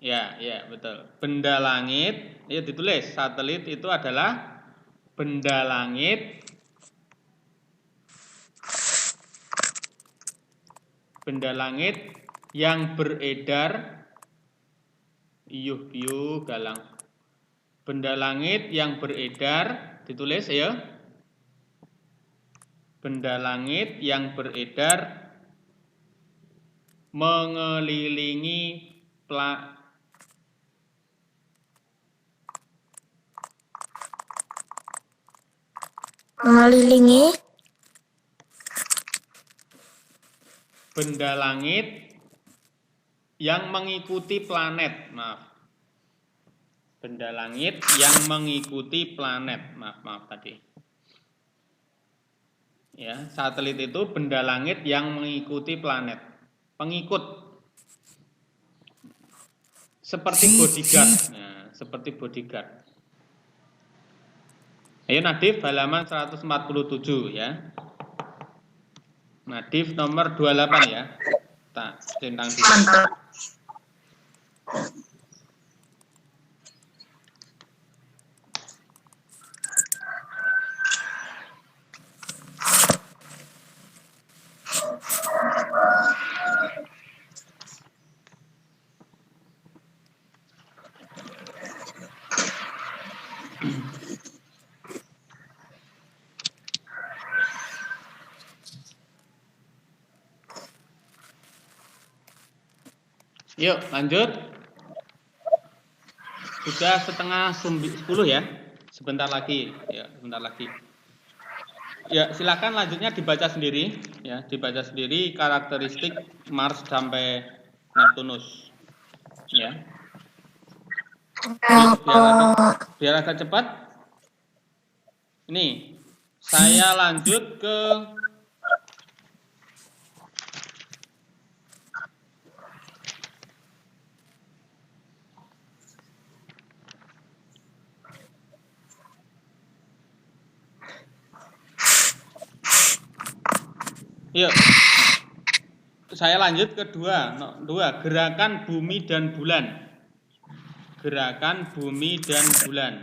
Ya, betul. Benda langit, ya ditulis. Satelit itu adalah benda langit. Benda langit yang beredar. Iyuh galang. Benda langit yang beredar, ditulis ya. Benda langit yang beredar mengelilingi benda langit yang mengikuti planet. Maaf. Benda langit yang mengikuti planet. Maaf tadi. Ya, satelit itu benda langit yang mengikuti planet. Pengikut. Seperti bodyguard. Nah, seperti bodyguard. Ayo Nadif halaman 147 ya. Nadif nomor 28 ya. Centang biru. Mantap. Yuk lanjut. Sudah setengah 10 ya. Sebentar lagi. Ya, silakan lanjutnya dibaca sendiri ya, dibaca sendiri karakteristik Mars sampai Neptunus. Ya. Biar agak cepat. Ini saya lanjut ke yuk. Saya lanjut ke dua gerakan bumi dan bulan. Gerakan bumi dan bulan.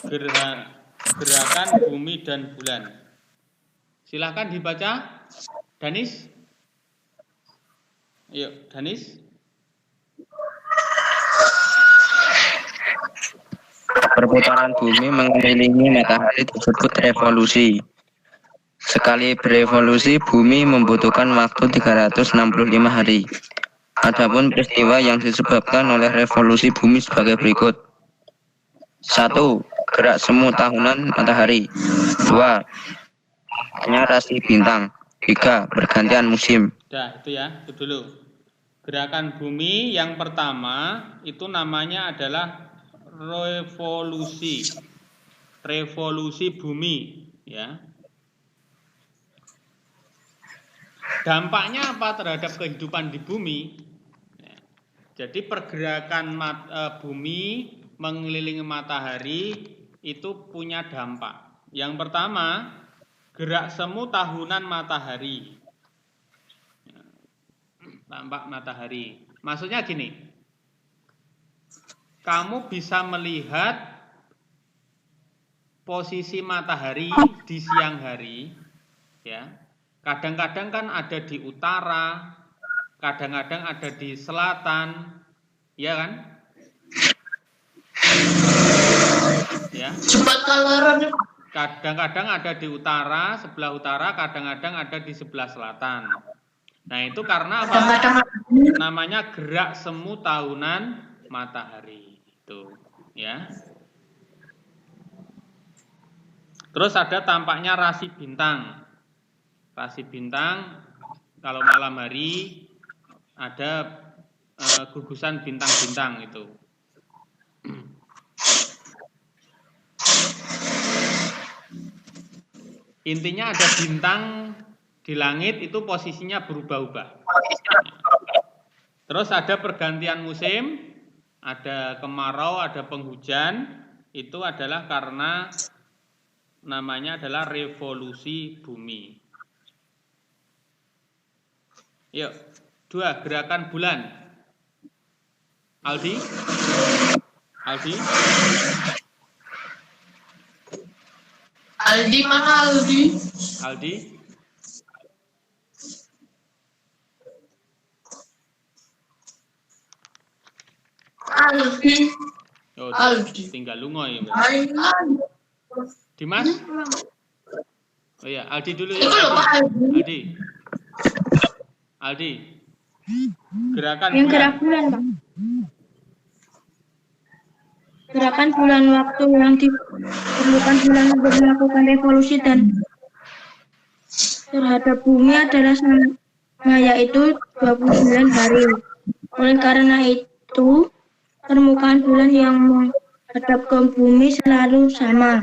Gerakan bumi dan bulan. Silahkan dibaca, Danis. Yuk, Danis. Perputaran bumi mengelilingi matahari disebut revolusi. Sekali berevolusi, bumi membutuhkan waktu 365 hari. Adapun peristiwa yang disebabkan oleh revolusi bumi sebagai berikut. 1. Gerak semu tahunan matahari. 2. Hanya rasi bintang. 3. Pergantian musim. Itu ya, itu dulu. Gerakan bumi yang pertama itu namanya adalah revolusi bumi, ya. Dampaknya apa terhadap kehidupan di bumi? Jadi pergerakan bumi mengelilingi matahari itu punya dampak. Yang pertama, gerak semu tahunan matahari. Tampak matahari. Maksudnya gini, kamu bisa melihat posisi matahari di siang hari, ya. Kadang-kadang kan ada di utara, kadang-kadang ada di selatan, ya kan? Ya. Kadang-kadang ada di utara, sebelah utara, kadang-kadang ada di sebelah selatan. Nah, itu karena apa? Namanya gerak semu tahunan matahari itu, ya. Terus ada tampaknya rasi bintang. Rasi bintang kalau malam hari ada gugusan bintang-bintang itu. Intinya ada bintang di langit itu posisinya berubah-ubah. Terus ada pergantian musim, ada kemarau, ada penghujan, itu adalah karena namanya adalah revolusi bumi. Yuk, 2 gerakan bulan. Aldi? Aldi mana Aldi? Aldi? Oh, Aldi. Tinggal lungo ya. Dimas? Oh iya, Aldi dulu ya. Aldi. Gerakan yang bulan. gerak bulan, Pak. Gerakan bulan waktu yang diperlukan bulan untuk melakukan revolusi dan terhadap bumi adalah sama, yaitu 29 hari. Oleh karena itu, permukaan bulan yang menghadap ke bumi selalu sama.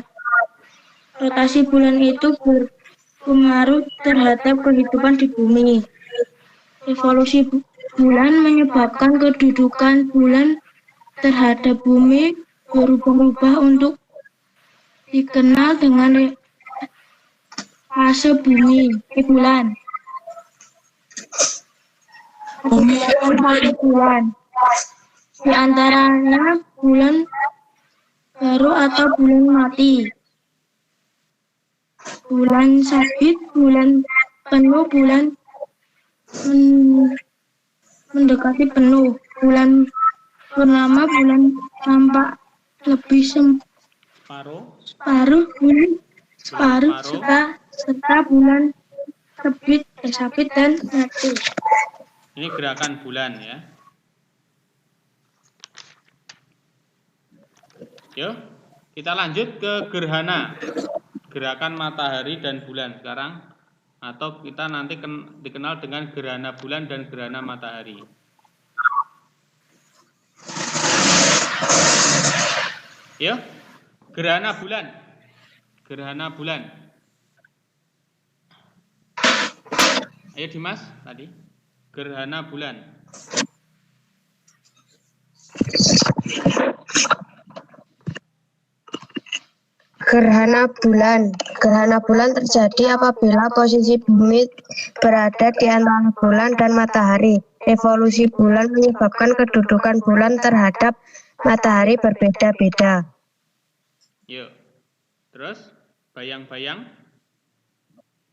Rotasi bulan itu berpengaruh terhadap kehidupan di bumi. Revolusi bulan menyebabkan kedudukan bulan terhadap bumi berubah-ubah untuk dikenal dengan fase bulan. Bulan. Di antaranya bulan baru atau bulan mati. Bulan sabit, bulan penuh, bulan mendekati penuh, bulan purnama, bulan tampak lebih separuh bulan serta bulan sabit dan mati. Ini gerakan bulan ya. Yuk, kita lanjut ke gerhana. Gerakan matahari dan bulan sekarang. atau kita nanti dikenal dengan gerhana bulan dan gerhana matahari. Yuk, gerhana bulan. Gerhana bulan. Ayo Dimas tadi. Gerhana bulan. Gerhana bulan. Gerhana bulan terjadi apabila posisi bumi berada di antara bulan dan matahari. Revolusi bulan menyebabkan kedudukan bulan terhadap matahari berbeda-beda. Yuk. Terus bayang-bayang.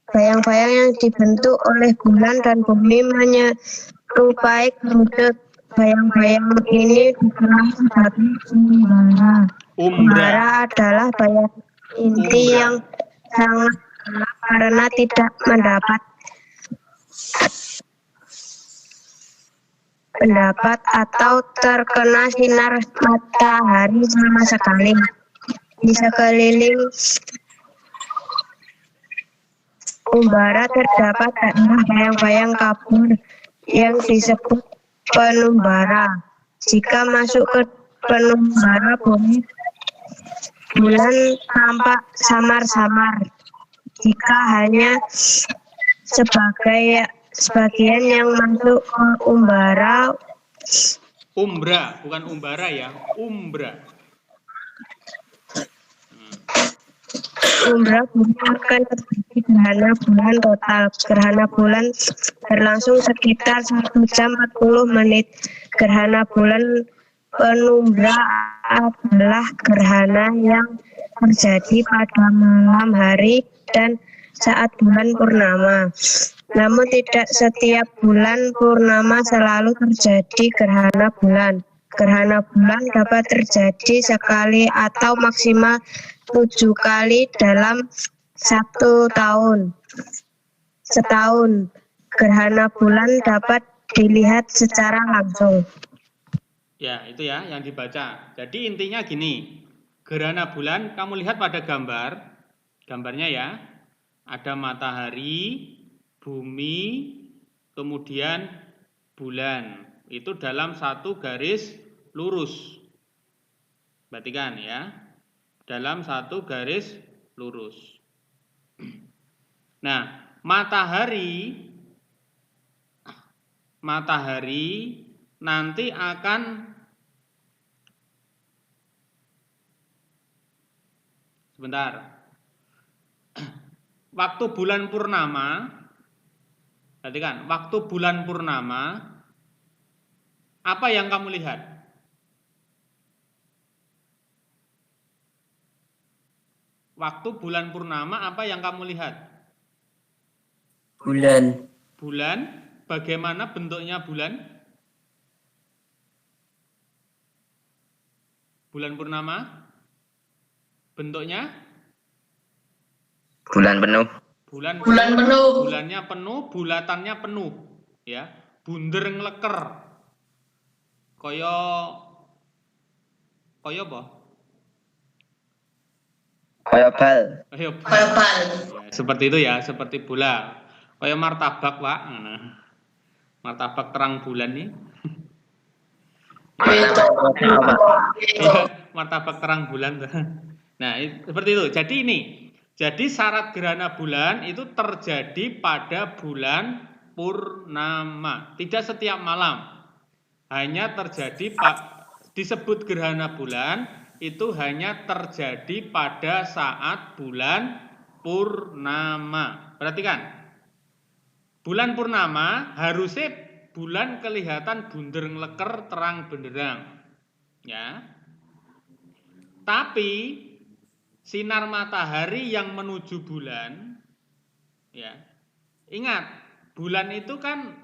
Bayang-bayang yang dibentuk oleh bulan dan bumi menyerupai kerucut. Bayang-bayang ini dikenal sebagai umbara. Umbara adalah bayang inti yang sangat gelap karena tidak mendapat atau terkena sinar matahari sama sekali. Di sekeliling umbara terdapat daerah bayang-bayang kabur yang disebut penumbara. Jika masuk ke penumbara bumi, bulan tampak samar-samar. Jika hanya sebagian yang masuk ke umbara, umbra, bukan umbara ya, umbra. Umbra bumi akan terjadi gerhana bulan total. Gerhana bulan berlangsung sekitar 1 jam 40 menit. Gerhana bulan penumbra adalah gerhana yang terjadi pada malam hari dan saat bulan purnama. Namun tidak setiap bulan purnama selalu terjadi gerhana bulan. Gerhana bulan dapat terjadi sekali atau maksimal 7 kali dalam 1 tahun. Setahun, gerhana bulan dapat dilihat secara langsung. Ya, itu ya yang dibaca. Jadi intinya gini, gerhana bulan kamu lihat pada gambarnya ya, ada matahari, bumi, kemudian bulan. Itu dalam satu garis lurus. Perhatikan ya, dalam satu garis lurus. Nah, matahari nanti akan sebentar. Waktu bulan purnama, perhatikan, waktu bulan purnama, apa yang kamu lihat? Waktu bulan purnama, apa yang kamu lihat? Bulan. Bulan, bagaimana bentuknya bulan? Bulan purnama, bentuknya? Bulan penuh. Bulan penuh. Bulannya penuh, bulatannya penuh, ya. Bunder ngleker. Kaya apa? Kaya bal. Kaya Bal. ya, seperti itu ya, seperti bola. Kaya martabak, Pak. Nah, martabak terang bulan nih. Ya, martabak terang bulan. Nah, seperti itu. Jadi syarat gerhana bulan itu terjadi pada bulan purnama, tidak setiap malam. Hanya terjadi disebut gerhana bulan itu hanya terjadi pada saat bulan purnama. Perhatikan. Bulan purnama harusnya bulan kelihatan bunder ngleker terang benderang. Ya. Tapi sinar matahari yang menuju bulan, ya. Ingat, bulan itu kan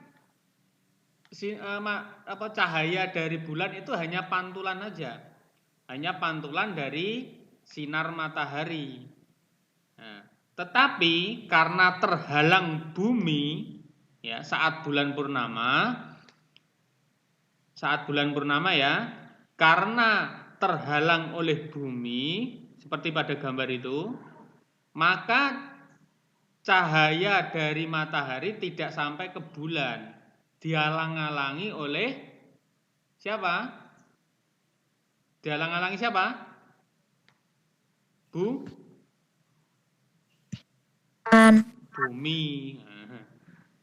cahaya dari bulan itu hanya pantulan aja. Hanya pantulan dari sinar matahari. Nah, tetapi karena terhalang bumi, ya, saat bulan purnama ya, karena terhalang oleh bumi seperti pada gambar itu, maka cahaya dari matahari tidak sampai ke bulan. Dihalang-halangi oleh siapa? Dihalang-halangi siapa? Bumi.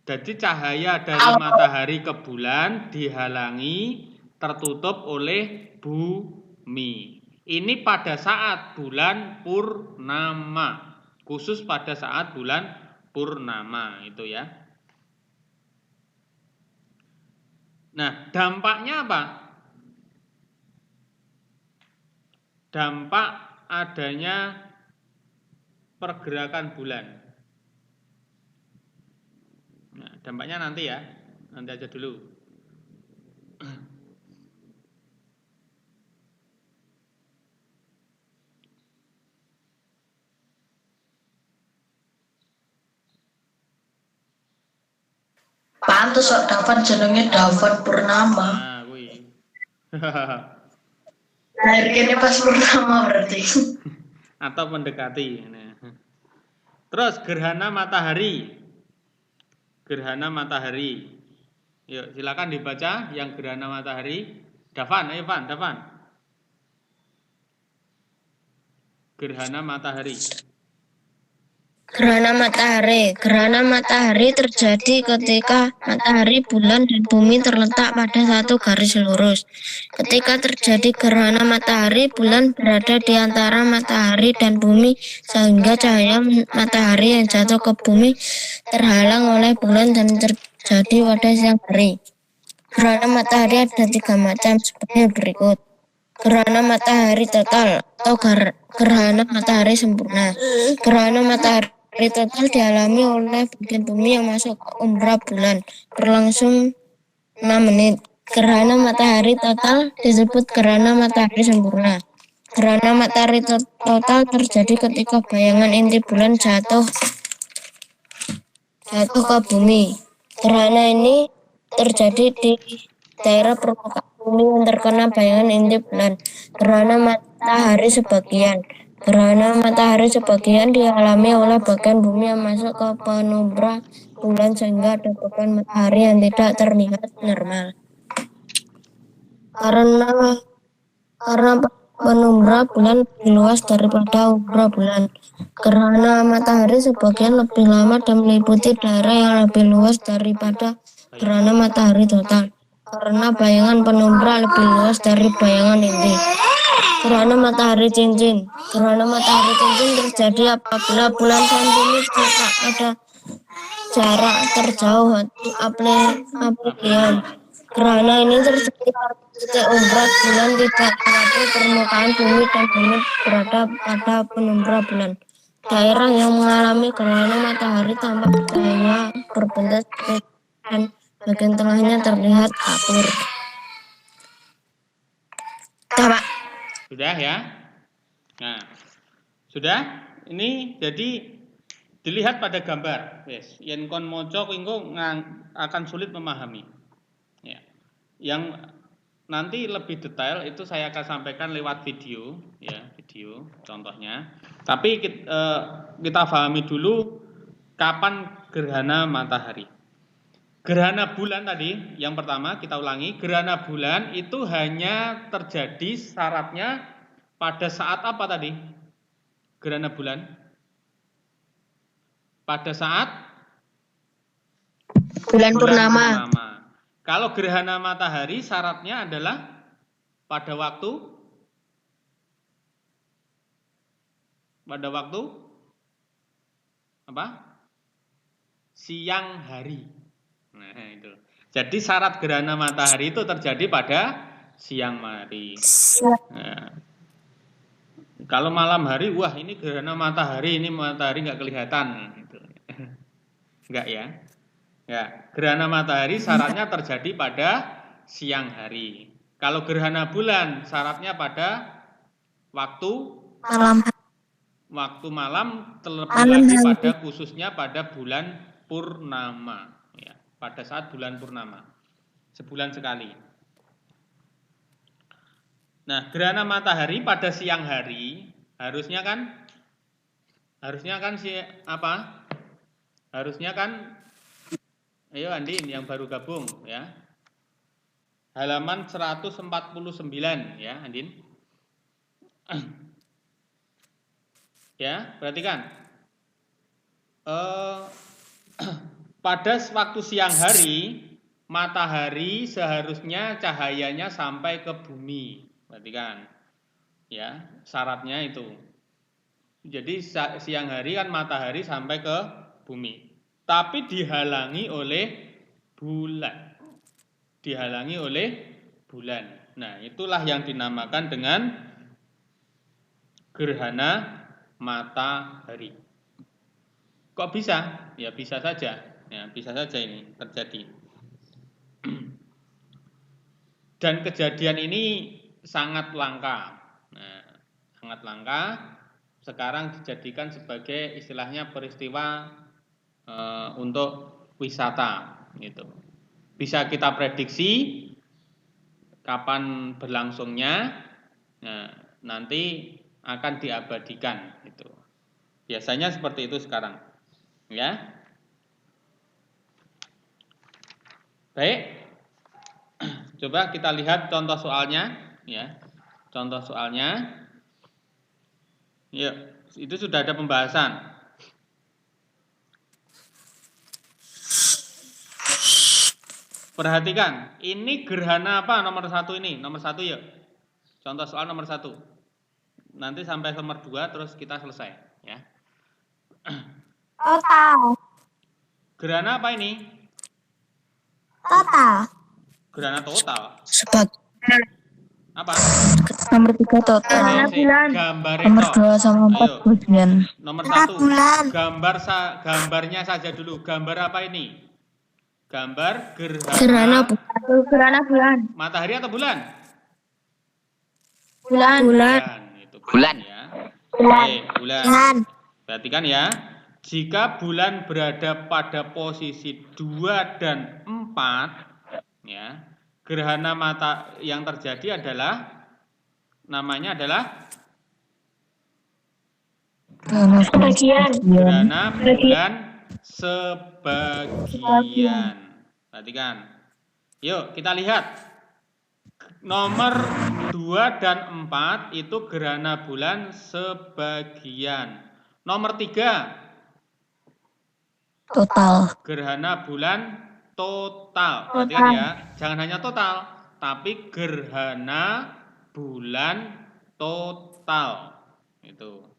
Jadi cahaya dari matahari ke bulan dihalangi, tertutup oleh bumi. Ini pada saat bulan purnama, khusus pada saat bulan purnama itu ya. Nah, dampaknya apa? Dampak adanya pergerakan bulan. Nah, dampaknya nanti ya, nanti aja dulu. Pantes kok Dafan jenenge Dafan Purnama. Nah, kuwi. Lahir kene pas purnama berarti. Atau mendekati. Nah. Terus gerhana matahari. Gerhana matahari. Yuk, silakan dibaca yang gerhana matahari. Dafan, ayo Dafan. Gerhana matahari. Gerhana matahari. Gerhana matahari terjadi ketika matahari, bulan, dan bumi terletak pada satu garis lurus. Ketika terjadi gerhana matahari, bulan berada di antara matahari dan bumi, sehingga cahaya matahari yang jatuh ke bumi terhalang oleh bulan dan terjadi pada siang hari. Gerhana matahari ada 3 macam sebagai berikut. Gerhana matahari total atau gerhana matahari sempurna. Gerhana matahari total dialami oleh bagian bumi yang masuk ke umbra bulan, berlangsung 6 menit. Gerhana matahari total disebut gerhana matahari sempurna. Gerhana matahari total terjadi ketika bayangan inti bulan jatuh ke bumi. Gerhana ini terjadi di daerah permukaan bumi yang terkena bayangan inti bulan. Gerhana matahari sebagian. Gerhana matahari sebagian dialami oleh bagian bumi yang masuk ke penumbra bulan sehingga ada bagian matahari yang tidak terlihat normal. Karena penumbra bulan lebih luas daripada umbra bulan, gerhana matahari sebagian lebih lama dan meliputi daerah yang lebih luas daripada gerhana matahari total. Karena bayangan penumbra lebih luas dari bayangan inti. Gerhana matahari cincin. Gerhana matahari cincin terjadi apabila bulan dan bumi terletak pada jarak terjauh atau aphelion. Gerhana ini terjadi ketika umbra bulan tidak melewati permukaan bumi dan bumi berada pada penumbra bulan. Daerah yang mengalami gerhana matahari tampak cahaya berbentuk dan bagian tengahnya terlihat kapur. Pak. Sudah ya? Nah, sudah? Ini jadi dilihat pada gambar. Yes. Yen kon moco engko akan sulit memahami. Ya. Yang nanti lebih detail itu saya akan sampaikan lewat video, ya, video contohnya. Tapi kita pahami dulu kapan gerhana matahari. Gerhana bulan tadi, yang pertama kita ulangi, gerhana bulan itu hanya terjadi syaratnya pada saat apa tadi? Gerhana bulan? Pada saat bulan purnama. Kalau gerhana matahari syaratnya adalah pada waktu apa? Siang hari. Nah, itu. Jadi syarat gerhana matahari itu terjadi pada siang hari. Nah, kalau malam hari, wah ini gerhana matahari, ini matahari nggak kelihatan. Gitu. Enggak ya? Ya, gerhana matahari syaratnya terjadi pada siang hari. Kalau gerhana bulan syaratnya pada waktu malam, terlebih lagi pada khususnya pada bulan purnama. Ya, pada saat bulan purnama, sebulan sekali. Nah, gerhana matahari pada siang hari harusnya kan apa? Harusnya kan, ayo Andin yang baru gabung ya. Halaman 149 ya Andin. Ya, perhatikan. Pada waktu siang hari, matahari seharusnya cahayanya sampai ke bumi. Perhatikan. Ya, syaratnya itu. Jadi siang hari kan matahari sampai ke bumi. Tapi dihalangi oleh bulan. Dihalangi oleh bulan. Nah, itulah yang dinamakan dengan gerhana matahari. Kok bisa? Ya bisa saja. Ya, bisa saja ini terjadi. Dan kejadian ini sangat langka. Nah, sangat langka. Sekarang dijadikan sebagai istilahnya peristiwa untuk wisata gitu. Bisa kita prediksi kapan berlangsungnya. Nah, nanti akan diabadikan gitu. Biasanya seperti itu sekarang. Ya. Baik. Coba kita lihat contoh soalnya ya. Contoh soalnya. Ya, itu sudah ada pembahasan. Perhatikan, ini gerhana apa nomor 1 ini? Nomor 1 ya. Contoh soal nomor 1. Nanti sampai nomor 2 terus kita selesai ya. Total. Gerhana apa ini? Total. Gerhana total. Apa? Nomor 3 total. Gambar Nomor 2 sama 4 bulan. Nomor 1. Gambarnya saja dulu. Gambar apa ini? Gambar gerhana bulan. Matahari atau bulan? Bulan. Itu bulan ya. Oke, bulan. Perhatikan ya. Jika bulan berada pada posisi 2 dan 4 ya, gerhana mata yang terjadi adalah namanya adalah gerhana bulan sebagian. Perhatikan. Yuk kita lihat. Nomor 2 dan 4 itu gerhana bulan sebagian. Nomor 3 total. Gerhana bulan total. Perhatikan ya. Jangan hanya total, tapi gerhana bulan total. Itu.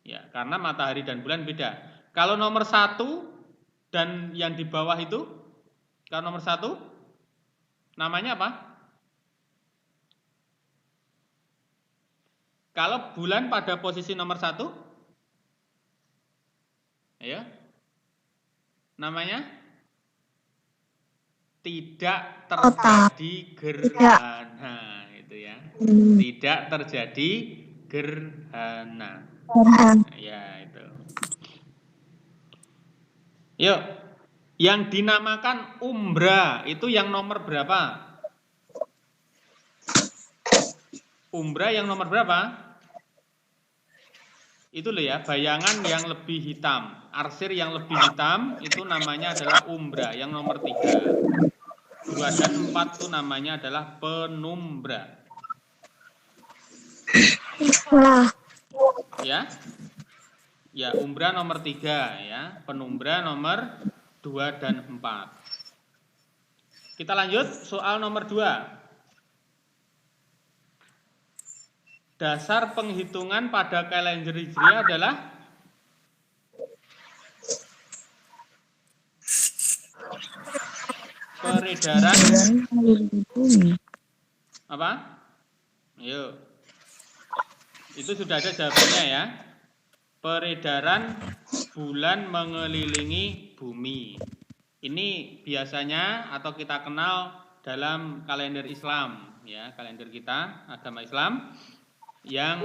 Ya, karena matahari dan bulan beda. Kalau nomor 1 dan yang di bawah itu, kalau nomor 1 namanya apa? Kalau bulan pada posisi nomor 1, ya, namanya tidak terjadi gerhana, itu ya, tidak terjadi gerhana. Ya itu. Yuk, yang dinamakan umbra itu yang nomor berapa? Umbra yang nomor berapa? Itu loh ya, bayangan yang lebih hitam, arsir yang lebih hitam itu namanya adalah umbra, yang nomor 3. 2 dan 4 itu namanya adalah penumbra. Ya. Ya, umbra nomor 3 ya, penumbra nomor 2 dan 4. Kita lanjut soal nomor 2. Dasar penghitungan pada kalender Hijriah adalah peredaran apa? Ayo. Itu sudah ada jawabannya ya. Peredaran bulan mengelilingi bumi. Ini biasanya atau kita kenal dalam kalender Islam ya, kalender kita agama Islam yang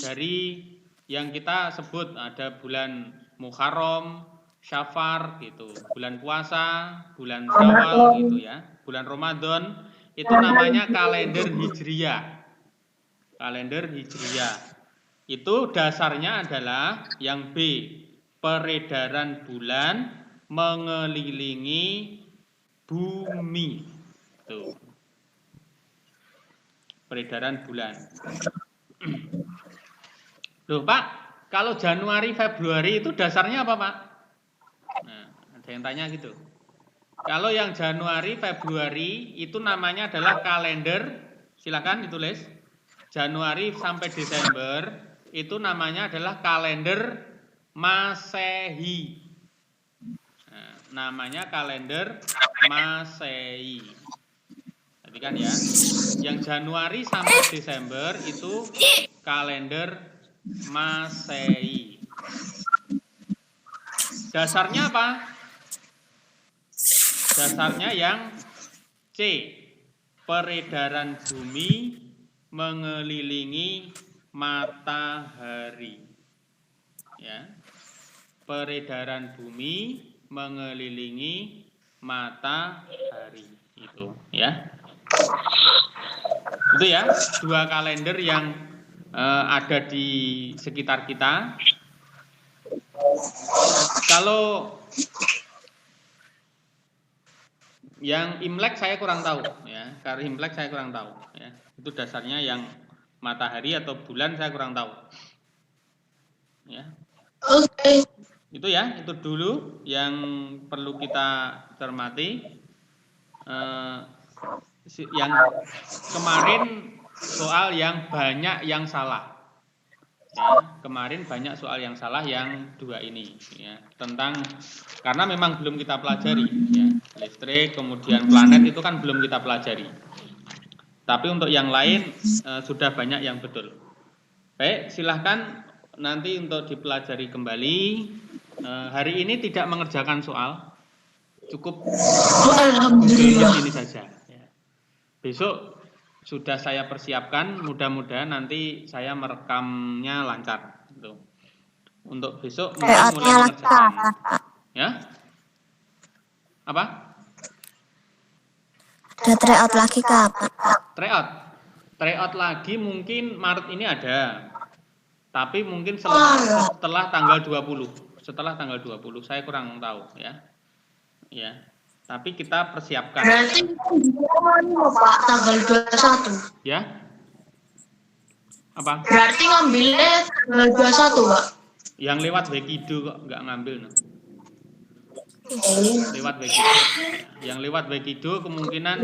dari yang kita sebut ada bulan Muharram, Syafar gitu, bulan puasa, bulan Syawal gitu ya, bulan Ramadan itu namanya kalender Hijriyah. Kalender Hijriyah. Itu dasarnya adalah yang B, peredaran bulan mengelilingi bumi. Tuh. Peredaran bulan. Loh Pak, kalau Januari, Februari itu dasarnya apa Pak? Nah, ada yang tanya gitu. Kalau yang Januari, Februari itu namanya adalah kalender, silakan ditulis. Januari sampai Desember itu namanya adalah kalender Masehi. Nah, namanya kalender Masehi. Tapi kan ya, yang Januari sampai Desember itu kalender Masehi. Dasarnya apa? Dasarnya yang C, peredaran bumi mengelilingi matahari. Ya. Peredaran bumi mengelilingi matahari. Itu ya. Itu ya, dua kalender yang ada di sekitar kita. Kalau yang Imlek saya kurang tahu ya. Kalau Imlek saya kurang tahu ya. Itu dasarnya yang matahari atau bulan saya kurang tahu. Ya. Oke. Itu ya, itu dulu yang perlu kita cermati. Yang kemarin soal yang banyak yang salah. Ya, kemarin banyak soal yang salah yang dua ini ya, tentang karena memang belum kita pelajari ya, listrik kemudian planet itu kan belum kita pelajari. Tapi untuk yang lain sudah banyak yang betul. Baik, silahkan nanti untuk dipelajari kembali. Hari ini tidak mengerjakan soal, cukup Alhamdulillah. ini saja. Ya. Besok sudah saya persiapkan, mudah-mudahan nanti saya merekamnya lancar. Gitu. Untuk besok mulai mengerjakan. Ya? Apa? Ada tryout lagi kapan? Tryout. Tryout lagi mungkin Maret ini ada. Tapi mungkin setelah tanggal 20. Setelah tanggal 20 saya kurang tahu ya. Ya. Tapi kita persiapkan. Berarti Pak tanggal 21. Ya. Apa? Berarti ngambilnya tanggal 21, Pak. Yang lewat Wekido kok nggak ngambil. No. Lewat Wekido. Yang lewat Wekido kemungkinan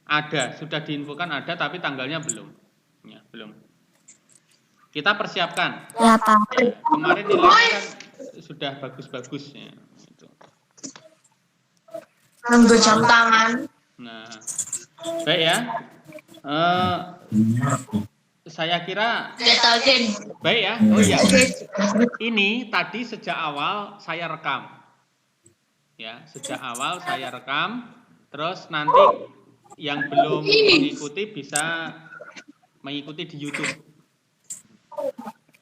ada, sudah diinfokan ada tapi tanggalnya belum. Ya, belum. Kita persiapkan. Ya Pak. Ya, kemarin nilainya kan sudah bagus-bagus ya. Gitu. Nunggu jam tangan. Nah, baik ya. Saya kira Detalin. baik ya. Oh iya. Ini tadi sejak awal saya rekam. Ya, sejak awal saya rekam. Terus nanti yang belum mengikuti bisa mengikuti di YouTube.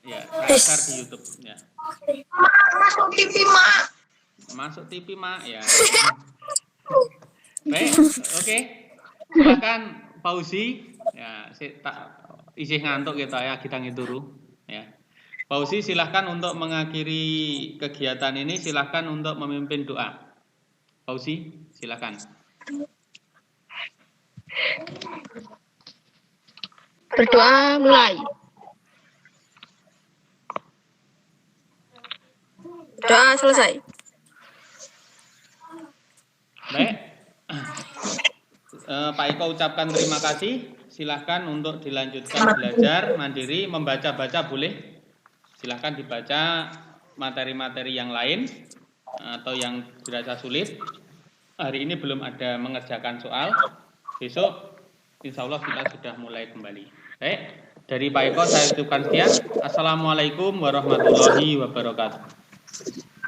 Ya, saya share di YouTube. Ya. Masuk TV, Mak. Masuk TV, Mak. Ya. Baik, oke. Silakan Pausi. Ya, isih ngantuk kita ngituru. Ya. Pausi silahkan untuk mengakhiri kegiatan ini, silahkan untuk memimpin doa. Pausi, silahkan. Berdoa mulai. Doa selesai. Baik. Pak Iko ucapkan terima kasih. Silahkan untuk dilanjutkan belajar mandiri, membaca-baca boleh. Silahkan dibaca materi-materi yang lain atau yang dirasa sulit. Hari ini belum ada mengerjakan soal. Besok insya Allah kita sudah mulai kembali. Baik, dari Pak Iko saya ucapkan sekian. Assalamualaikum warahmatullahi wabarakatuh.